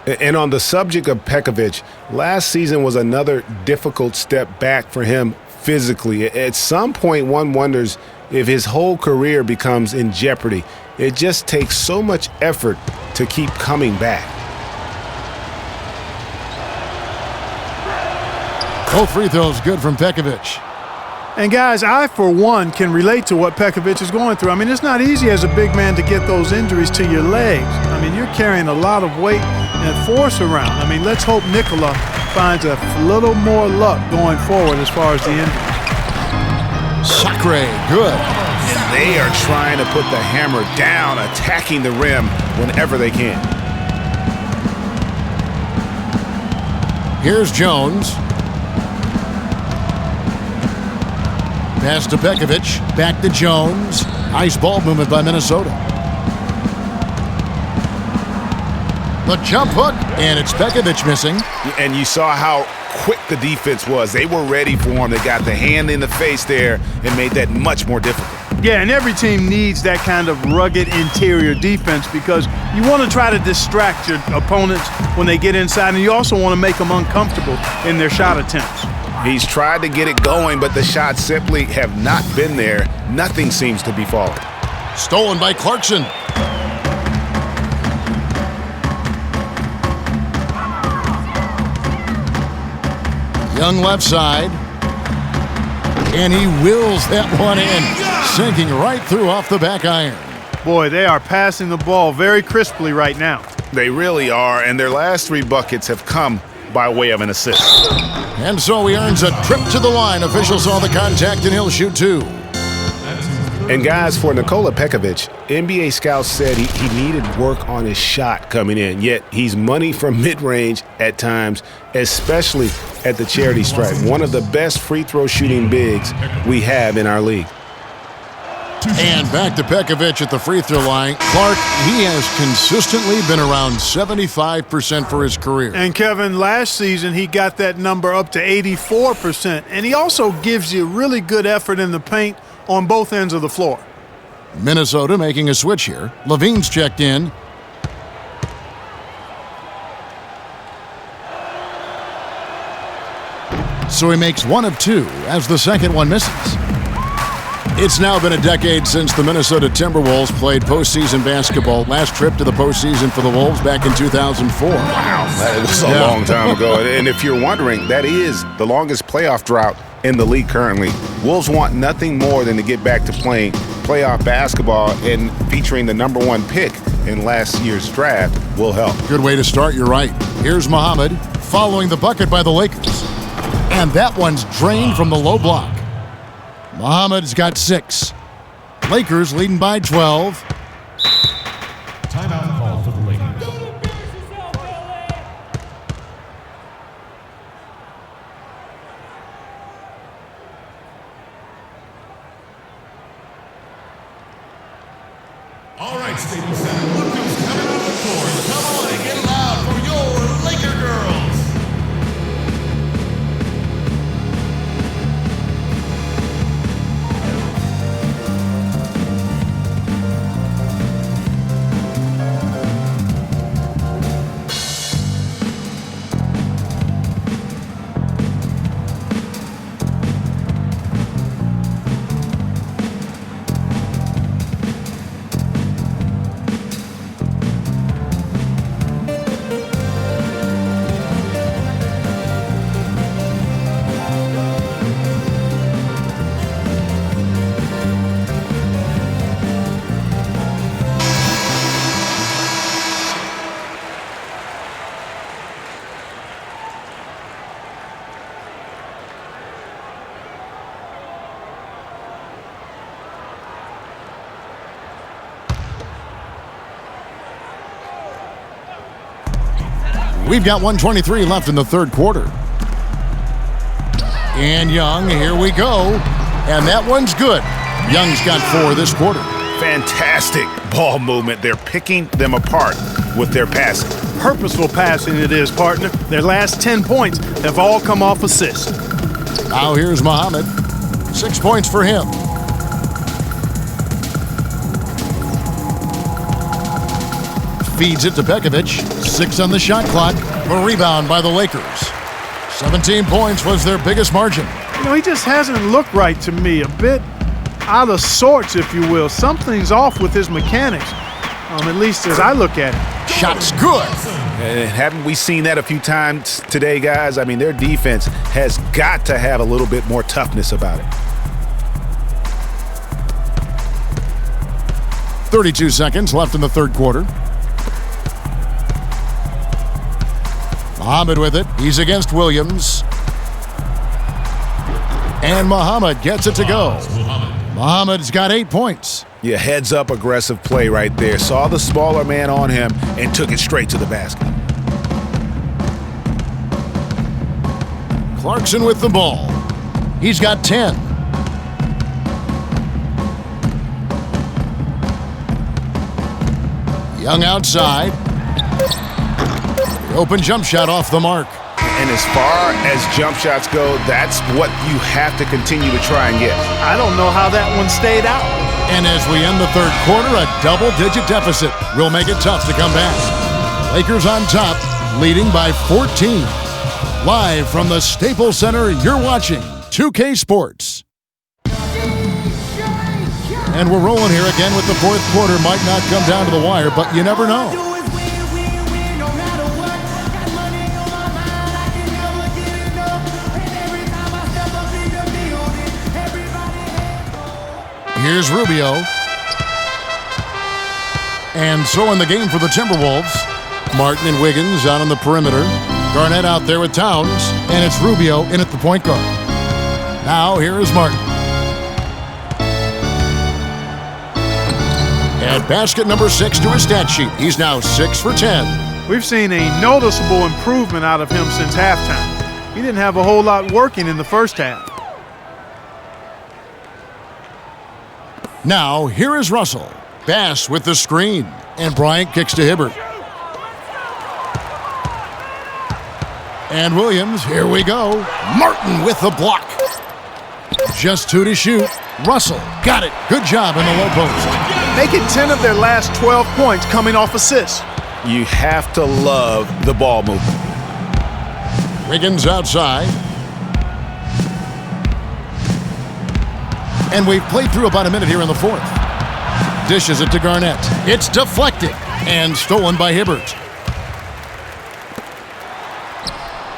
And on the subject of Pekovic, last season was another difficult step back for him physically. At some point, one wonders if his whole career becomes in jeopardy. It just takes so much effort to keep coming back. Both free throws good from Pekovic. And guys, I, for one, can relate to what Pekovic is going through. I mean, it's not easy as a big man to get those injuries to your legs. I mean, you're carrying a lot of weight and force around. I mean, let's hope Nikola finds a little more luck going forward as far as the injury. Sacre, good. And they are trying to put the hammer down, attacking the rim whenever they can. Here's Jones. Pass to Pekovic, back to Jones. Nice ball movement by Minnesota. The jump hook, and it's Pekovic missing. And you saw how quick the defense was. They were ready for him. They got the hand in the face there and made that much more difficult. Yeah, and every team needs that kind of rugged interior defense because you want to try to distract your opponents when they get inside, and you also want to make them uncomfortable in their shot attempts. He's tried to get it going, but the shots simply have not been there. Nothing seems to be falling. Stolen by Clarkson. Young left side. And he wills that one in, sinking right through off the back iron. Boy, they are passing the ball very crisply right now. They really are, and their last 3 buckets have come by way of an assist. And so he earns a trip to the line. Officials saw the contact, and he'll shoot 2. And guys, for Nikola Pekovic, NBA scouts said he needed work on his shot coming in, yet he's money from mid-range at times, especially at the charity stripe. One of the best free throw shooting bigs we have in our league. And back to Pekovic at the free throw line. Clark, he has consistently been around 75% for his career. And Kevin, last season he got that number up to 84%. And he also gives you really good effort in the paint on both ends of the floor. Minnesota making a switch here. Levine's checked in. So he makes one of two as the second one misses. It's now been a decade since the Minnesota Timberwolves played postseason basketball. Last trip to the postseason for the Wolves back in 2004. Wow, that was a long time ago. And if you're wondering, that is the longest playoff drought in the league currently. Wolves want nothing more than to get back to playing playoff basketball, and featuring the #1 pick in last year's draft will help. Good way to start, you're right. Here's Muhammad following the bucket by the Lakers. And that one's drained from the low block. Muhammad's got 6. Lakers leading by 12. Timeout call for the Lakers. All right, Staples Center, look who's coming on the court. Come on and get loud for your Laker girls. We've got 1:23 left in the third quarter. And Young, here we go. And that one's good. Young's got 4 this quarter. Fantastic ball movement. They're picking them apart with their passing. Purposeful passing it is, partner. Their last 10 points have all come off assists. Now here's Muhammad. 6 points for him. Feeds it to Pekovic. 6 on the shot clock. A rebound by the Lakers. 17 points was their biggest margin. You know, he just hasn't looked right to me. A bit out of sorts, if you will. Something's off with his mechanics, at least as I look at it. Shot's good. And haven't we seen that a few times today, guys? I mean, their defense has got to have a little bit more toughness about it. 32 seconds left in the third quarter. Muhammad with it. He's against Williams. And Muhammad gets it to go. Muhammad's got 8 points. Yeah, heads up aggressive play right there. Saw the smaller man on him and took it straight to the basket. Clarkson with the ball. He's got 10. Young outside. Open jump shot off the mark. And as far as jump shots go, that's what you have to continue to try and get. I don't know how that one stayed out. And as we end the third quarter, a double-digit deficit will make it tough to come back. Lakers on top, leading by 14. Live from the Staples Center, you're watching 2K Sports. And we're rolling here again with the fourth quarter. Might not come down to the wire, but you never know. Here's Rubio. And so in the game for the Timberwolves, Martin and Wiggins out on the perimeter. Garnett out there with Towns. And it's Rubio in at the point guard. Now here is Martin. Add basket number 6 to his stat sheet. He's now 6 for 10. We've seen a noticeable improvement out of him since halftime. He didn't have a whole lot working in the first half. Now, here is Russell. Bass with the screen. And Bryant kicks to Hibbert. And Williams, here we go. Martin with the block. Just 2 to shoot. Russell got it. Good job in the low post. Making 10 of their last 12 points coming off assists. You have to love the ball movement. Wiggins outside. And we've played through about a minute here in the fourth. Dishes it to Garnett. It's deflected and stolen by Hibbert.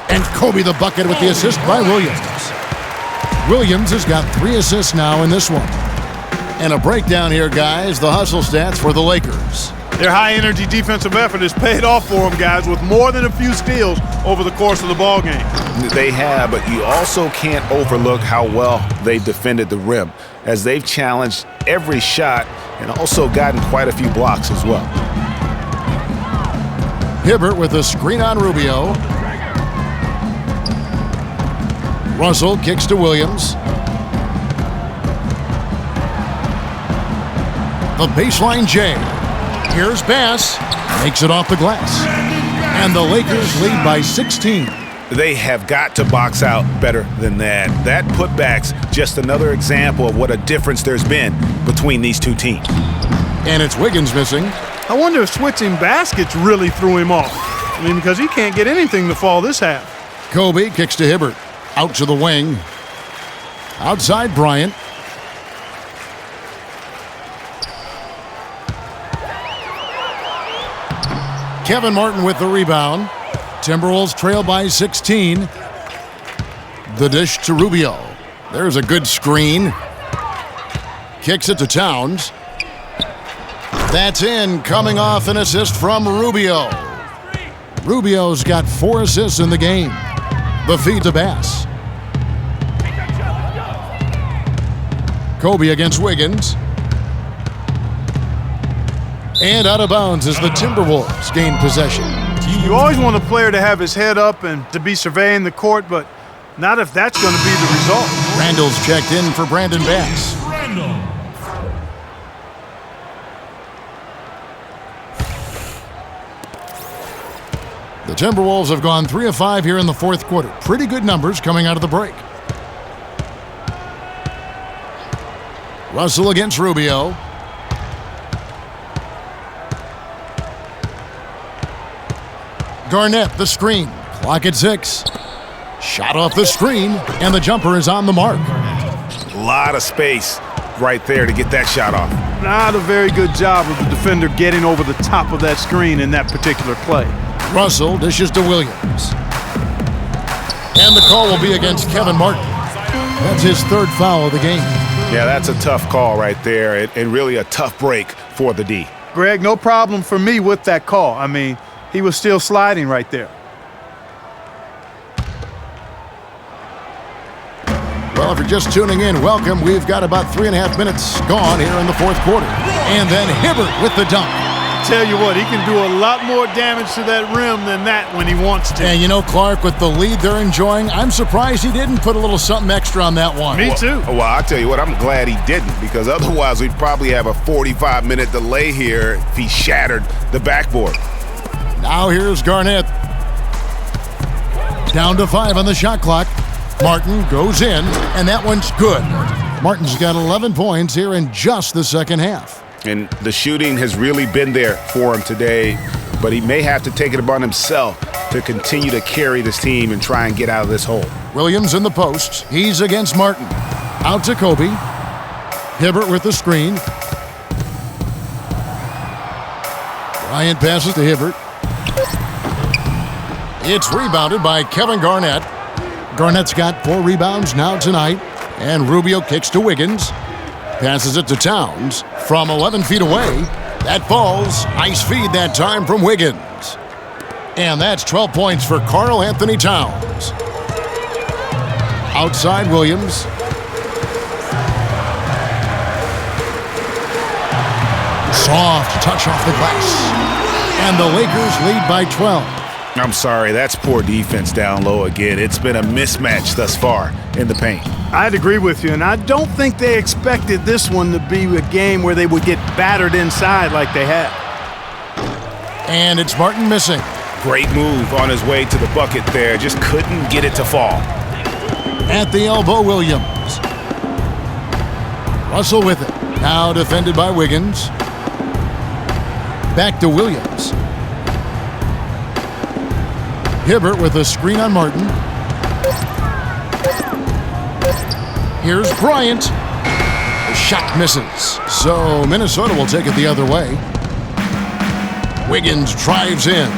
And Kobe the bucket with the assist by Williams. Williams has got 3 assists now in this one. And a breakdown here, guys. The hustle stats for the Lakers. Their high-energy defensive effort has paid off for them, guys, with more than a few steals over the course of the ballgame. They have, but you also can't overlook how well they've defended the rim, as they've challenged every shot and also gotten quite a few blocks as well. Hibbert with a screen on Rubio. Russell kicks to Williams. The baseline J. Here's Bass. Makes it off the glass. And the Lakers lead by 16. They have got to box out better than that. That putback's just another example of what a difference there's been between these two teams. And it's Wiggins missing. I wonder if switching baskets really threw him off. I mean, because he can't get anything to fall this half. Kobe kicks to Hibbert. Out to the wing. Outside Bryant. Kevin Martin with the rebound. Timberwolves trail by 16. The dish to Rubio. There's a good screen. Kicks it to Towns. That's in, coming off an assist from Rubio. Rubio's got 4 assists in the game. The feed to Bass. Kobe against Wiggins. And out of bounds as the Timberwolves gain possession. You always want a player to have his head up and to be surveying the court, but not if that's going to be the result. Randall's checked in for Brandon Bass. The Timberwolves have gone 3 of 5 here in the fourth quarter. Pretty good numbers coming out of the break. Russell against Rubio. Garnett, the screen. Clock at 6. Shot off the screen, and the jumper is on the mark. A lot of space right there to get that shot off. Not a very good job of the defender getting over the top of that screen in that particular play. Russell dishes to Williams. And the call will be against Kevin Martin. That's his 3rd foul of the game. Yeah, that's a tough call right there, and really a tough break for the D. Greg, no problem for me with that call. I mean, he was still sliding right there. Well, if you're just tuning in, welcome. We've got about 3.5 minutes gone here in the fourth quarter. And then Hibbert with the dunk. Tell you what, he can do a lot more damage to that rim than that when he wants to. And you know, Clark, with the lead they're enjoying, I'm surprised he didn't put a little something extra on that one. Me too. Well, I'll tell you what, I'm glad he didn't, because otherwise we'd probably have a 45-minute delay here if he shattered the backboard. Now here's Garnett. Down to 5 on the shot clock. Martin goes in, and that one's good. Martin's got 11 points here in just the second half. And the shooting has really been there for him today, but he may have to take it upon himself to continue to carry this team and try and get out of this hole. Williams in the post. He's against Martin. Out to Kobe. Hibbert with the screen. Bryant passes to Hibbert. It's rebounded by Kevin Garnett. Garnett's got 4 rebounds now tonight. And Rubio kicks to Wiggins. Passes it to Towns from 11 feet away. That falls. Nice feed that time from Wiggins. And that's 12 points for Karl Anthony Towns. Outside Williams. Soft touch off the glass. And the Lakers lead by 12. I'm sorry, that's poor defense down low again. It's been a mismatch thus far in the paint. I'd agree with you, and I don't think they expected this one to be a game where they would get battered inside like they had. And it's Martin missing. Great move on his way to the bucket there. Just couldn't get it to fall. At the elbow, Williams. Russell with it. Now defended by Wiggins. Back to Williams. Hibbert with a screen on Martin. Here's Bryant. The shot misses. So Minnesota will take it the other way. Wiggins drives in.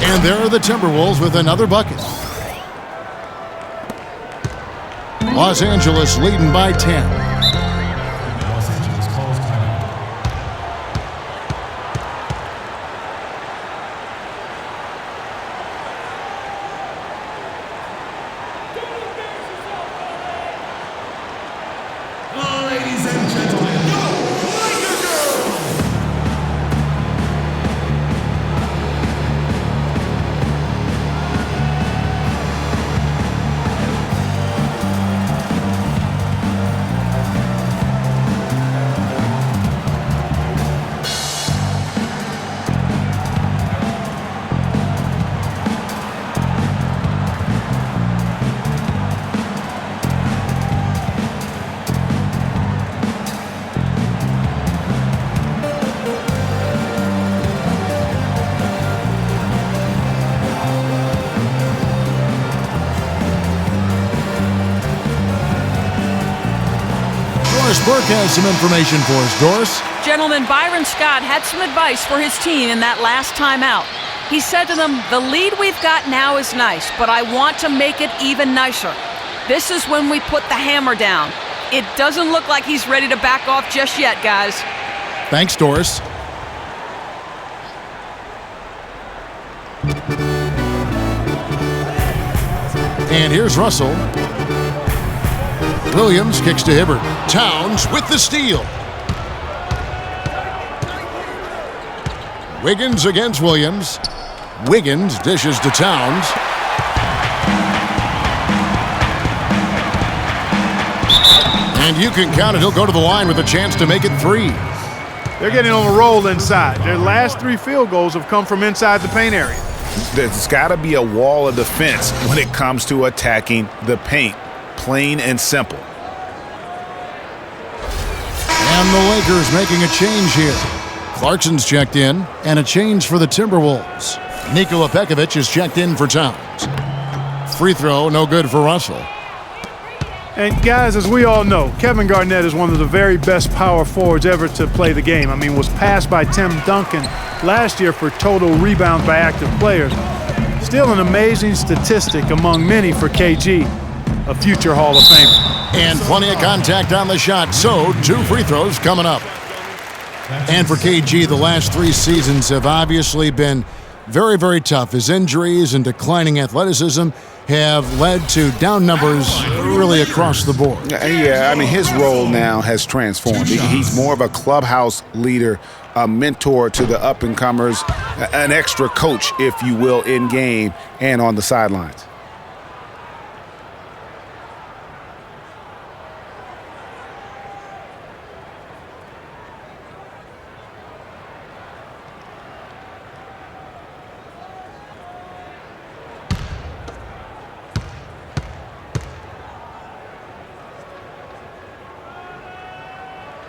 And there are the Timberwolves with another bucket. Los Angeles leading by 10. Ladies and gentlemen, your Laker girl. Burke has some information for us, Doris. Gentlemen, Byron Scott had some advice for his team in that last timeout. He said to them, the lead we've got now is nice, but I want to make it even nicer. This is when we put the hammer down. It doesn't look like he's ready to back off just yet, guys. Thanks, Doris. And here's Russell. Williams kicks to Hibbert. Towns with the steal. Wiggins against Williams. Wiggins dishes to Towns. And you can count it. He'll go to the line with a chance to make it 3. They're getting on a roll inside. Their last 3 field goals have come from inside the paint area. There's got to be a wall of defense when it comes to attacking the paint. Plain and simple. And the Lakers making a change here. Clarkson's checked in, and a change for the Timberwolves. Nikola Pekovic is checked in for Towns. Free throw, no good for Russell. And guys, as we all know, Kevin Garnett is one of the very best power forwards ever to play the game. I mean, was passed by Tim Duncan last year for total rebounds by active players. Still an amazing statistic among many for KG, a future Hall of Famer. And plenty of contact on the shot, so 2 free throws coming up. And for KG, the last 3 seasons have obviously been very, very tough. His injuries and declining athleticism have led to down numbers really across the board. Yeah, I mean, his role now has transformed. He's more of a clubhouse leader, a mentor to the up-and-comers, an extra coach, if you will, in game and on the sidelines.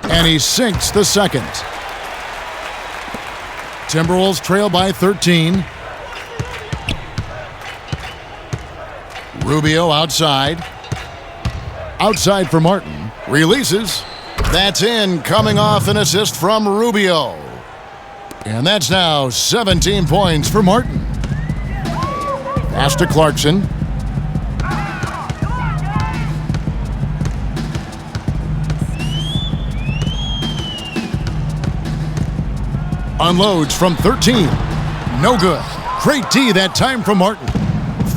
And he sinks the second. Timberwolves trail by 13. Rubio outside. Outside for Martin. Releases. That's in, coming off an assist from Rubio. And that's now 17 points for Martin. Pass to Clarkson. Unloads from 13. No good. Great D that time from Martin.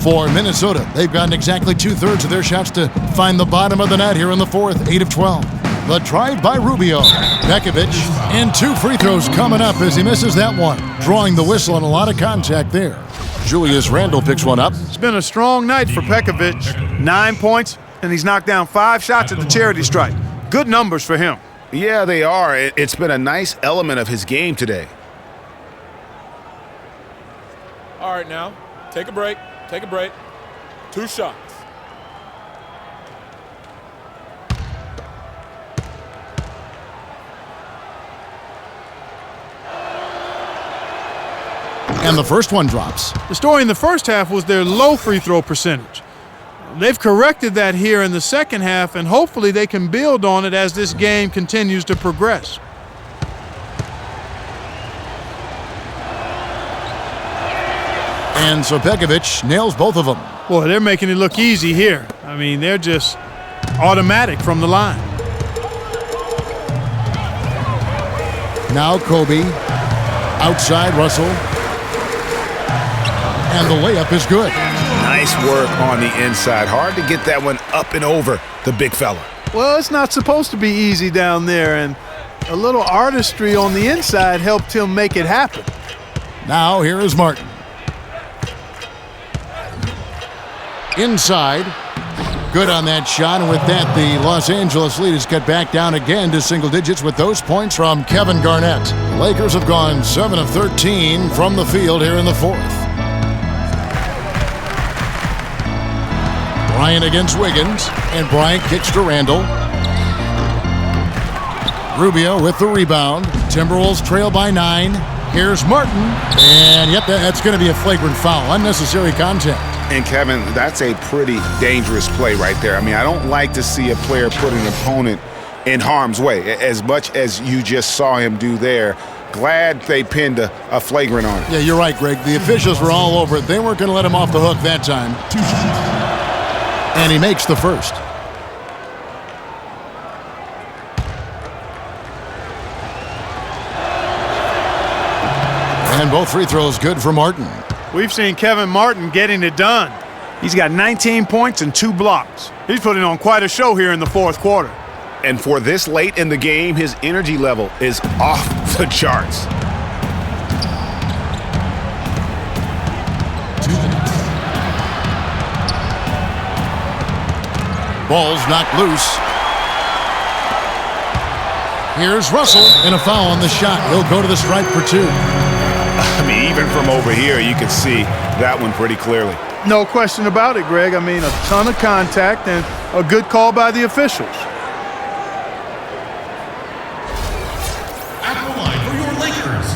For Minnesota, they've gotten exactly 2/3 of their shots to find the bottom of the net here in the fourth, 8 of 12. The drive by Rubio. Pekovic, and 2 free throws coming up as he misses that one. Drawing the whistle and a lot of contact there. Julius Randle picks one up. It's been a strong night for Pekovic. 9 points, and he's knocked down 5 shots at the charity stripe. Good numbers for him. Yeah, they are. It's been a nice element of his game today. All right, now, take a break. 2 shots. And the first one drops. The story in the first half was their low free throw percentage. They've corrected that here in the second half, and hopefully they can build on it as this game continues to progress. And so Pekovic nails both of them. Boy, they're making it look easy here. I mean, they're just automatic from the line. Now Kobe. Outside Russell. And the layup is good. Nice work on the inside. Hard to get that one up and over the big fella. Well, it's not supposed to be easy down there, and a little artistry on the inside helped him make it happen. Now here is Martin. Inside. Good on that shot, and with that, the Los Angeles lead is cut back down again to single digits with those points from Kevin Garnett. The Lakers have gone 7 of 13 from the field here in the fourth. Bryant against Wiggins, and Bryant kicks to Randle. Rubio with the rebound. Timberwolves trail by 9. Here's Martin, and yep, that's going to be a flagrant foul. Unnecessary contact. And Kevin, that's a pretty dangerous play right there. I mean, I don't like to see a player put an opponent in harm's way, as much as you just saw him do there. Glad they pinned a flagrant on it. Yeah, you're right, Greg. The officials were all over it. They weren't going to let him off the hook that time. And he makes the first. And both free throws good for Martin. We've seen Kevin Martin getting it done. He's got 19 points and 2 blocks. He's putting on quite a show here in the fourth quarter. And for this late in the game, his energy level is off the charts. Ball's knocked loose. Here's Russell, and a foul on the shot. He'll go to the stripe for 2. I mean, even from over here, you can see that one pretty clearly. No question about it, Greg. I mean, a ton of contact and a good call by the officials. At the line for your Lakers,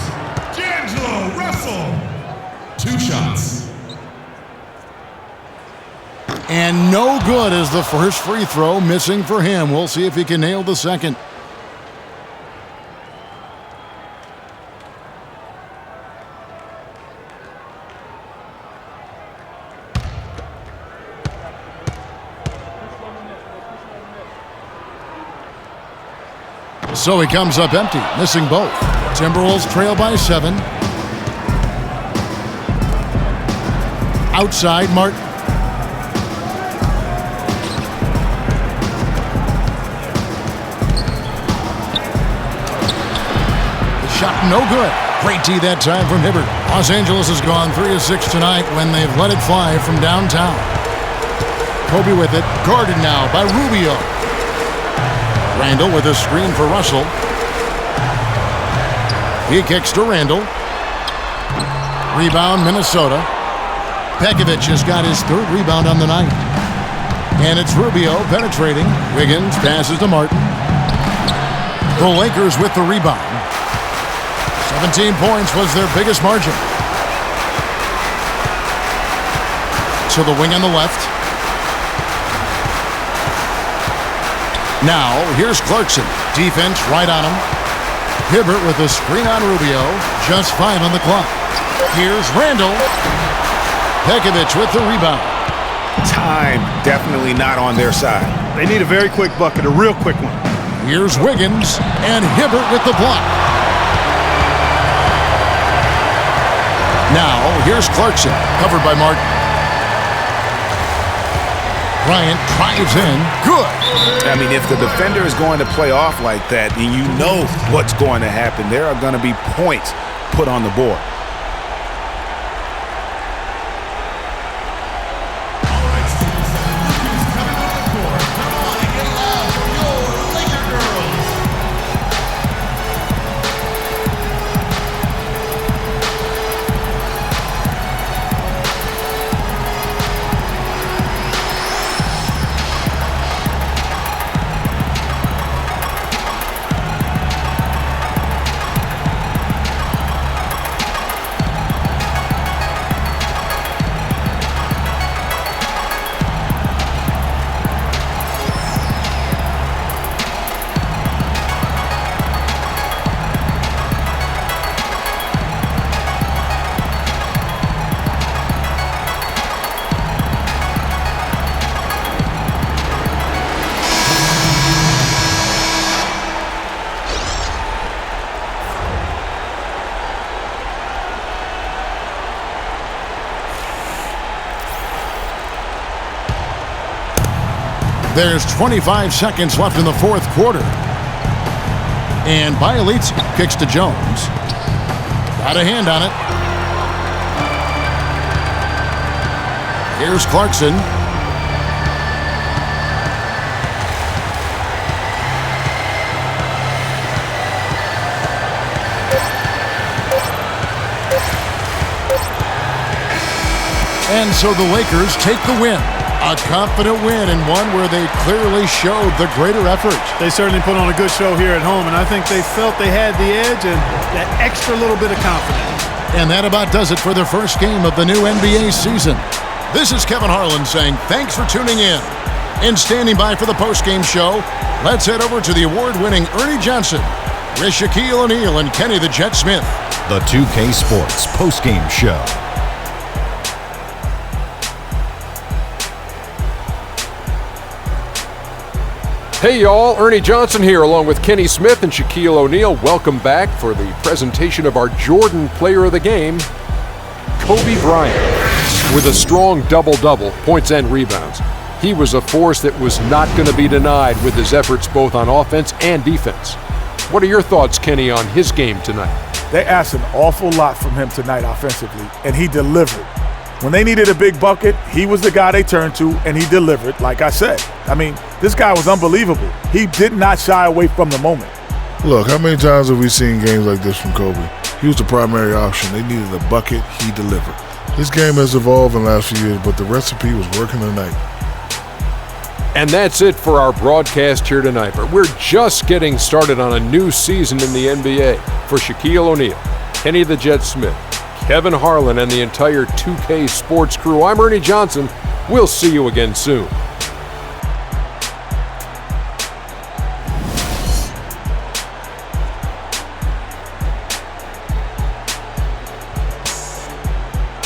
D'Angelo Russell. 2 shots. And no good as the first free throw missing for him. We'll see if he can nail the second. So he comes up empty, missing both. Timberwolves trail by 7. Outside, Martin. The shot no good. Great tee that time from Hibbert. Los Angeles has gone 3 of 6 tonight when they've let it fly from downtown. Kobe with it, guarded now by Rubio. Randle with a screen for Russell. He kicks to Randle. Rebound, Minnesota. Pekovic has got his 3rd rebound on the night. And it's Rubio penetrating. Wiggins passes to Martin. The Lakers with the rebound. 17 points was their biggest margin. To the wing on the left. Now, here's Clarkson. Defense right on him. Hibbert with a screen on Rubio. Just 5 on the clock. Here's Randle. Pekovic with the rebound. Time definitely not on their side. They need a very quick bucket, a real quick one. Here's Wiggins and Hibbert with the block. Now, here's Clarkson, covered by Martin. Bryant drives in. Good. I mean, if the defender is going to play off like that, then you know what's going to happen. There are going to be points put on the board. All right, students, look who's coming on the court. Come on and get loud for your Laker girls. There's 25 seconds left in the fourth quarter. And Bielitz kicks to Jones. Got a hand on it. Here's Clarkson. And so the Lakers take the win. A confident win, and one where they clearly showed the greater effort. They certainly put on a good show here at home, and I think they felt they had the edge and that extra little bit of confidence. And that about does it for the first game of the new NBA season. This is Kevin Harlan saying thanks for tuning in. And standing by for the postgame show, let's head over to the award-winning Ernie Johnson with Shaquille O'Neal and Kenny the Jet Smith. The 2K Sports postgame show. Hey y'all, Ernie Johnson here along with Kenny Smith and Shaquille O'Neal. Welcome back for the presentation of our Jordan Player of the Game, Kobe Bryant. With a strong double-double, points and rebounds, he was a force that was not going to be denied with his efforts both on offense and defense. What are your thoughts, Kenny, on his game tonight? They asked an awful lot from him tonight offensively, and he delivered. When they needed a big bucket, he was the guy they turned to, and he delivered, like I said. I mean, this guy was unbelievable. He did not shy away from the moment. Look, how many times have we seen games like this from Kobe? He was the primary option. They needed a bucket. He delivered. His game has evolved in the last few years, but the recipe was working tonight. And that's it for our broadcast here tonight. But we're just getting started on a new season in the NBA. For Shaquille O'Neal, Kenny the Jet Smith, Kevin Harlan, and the entire 2K Sports crew, I'm Ernie Johnson. We'll see you again soon.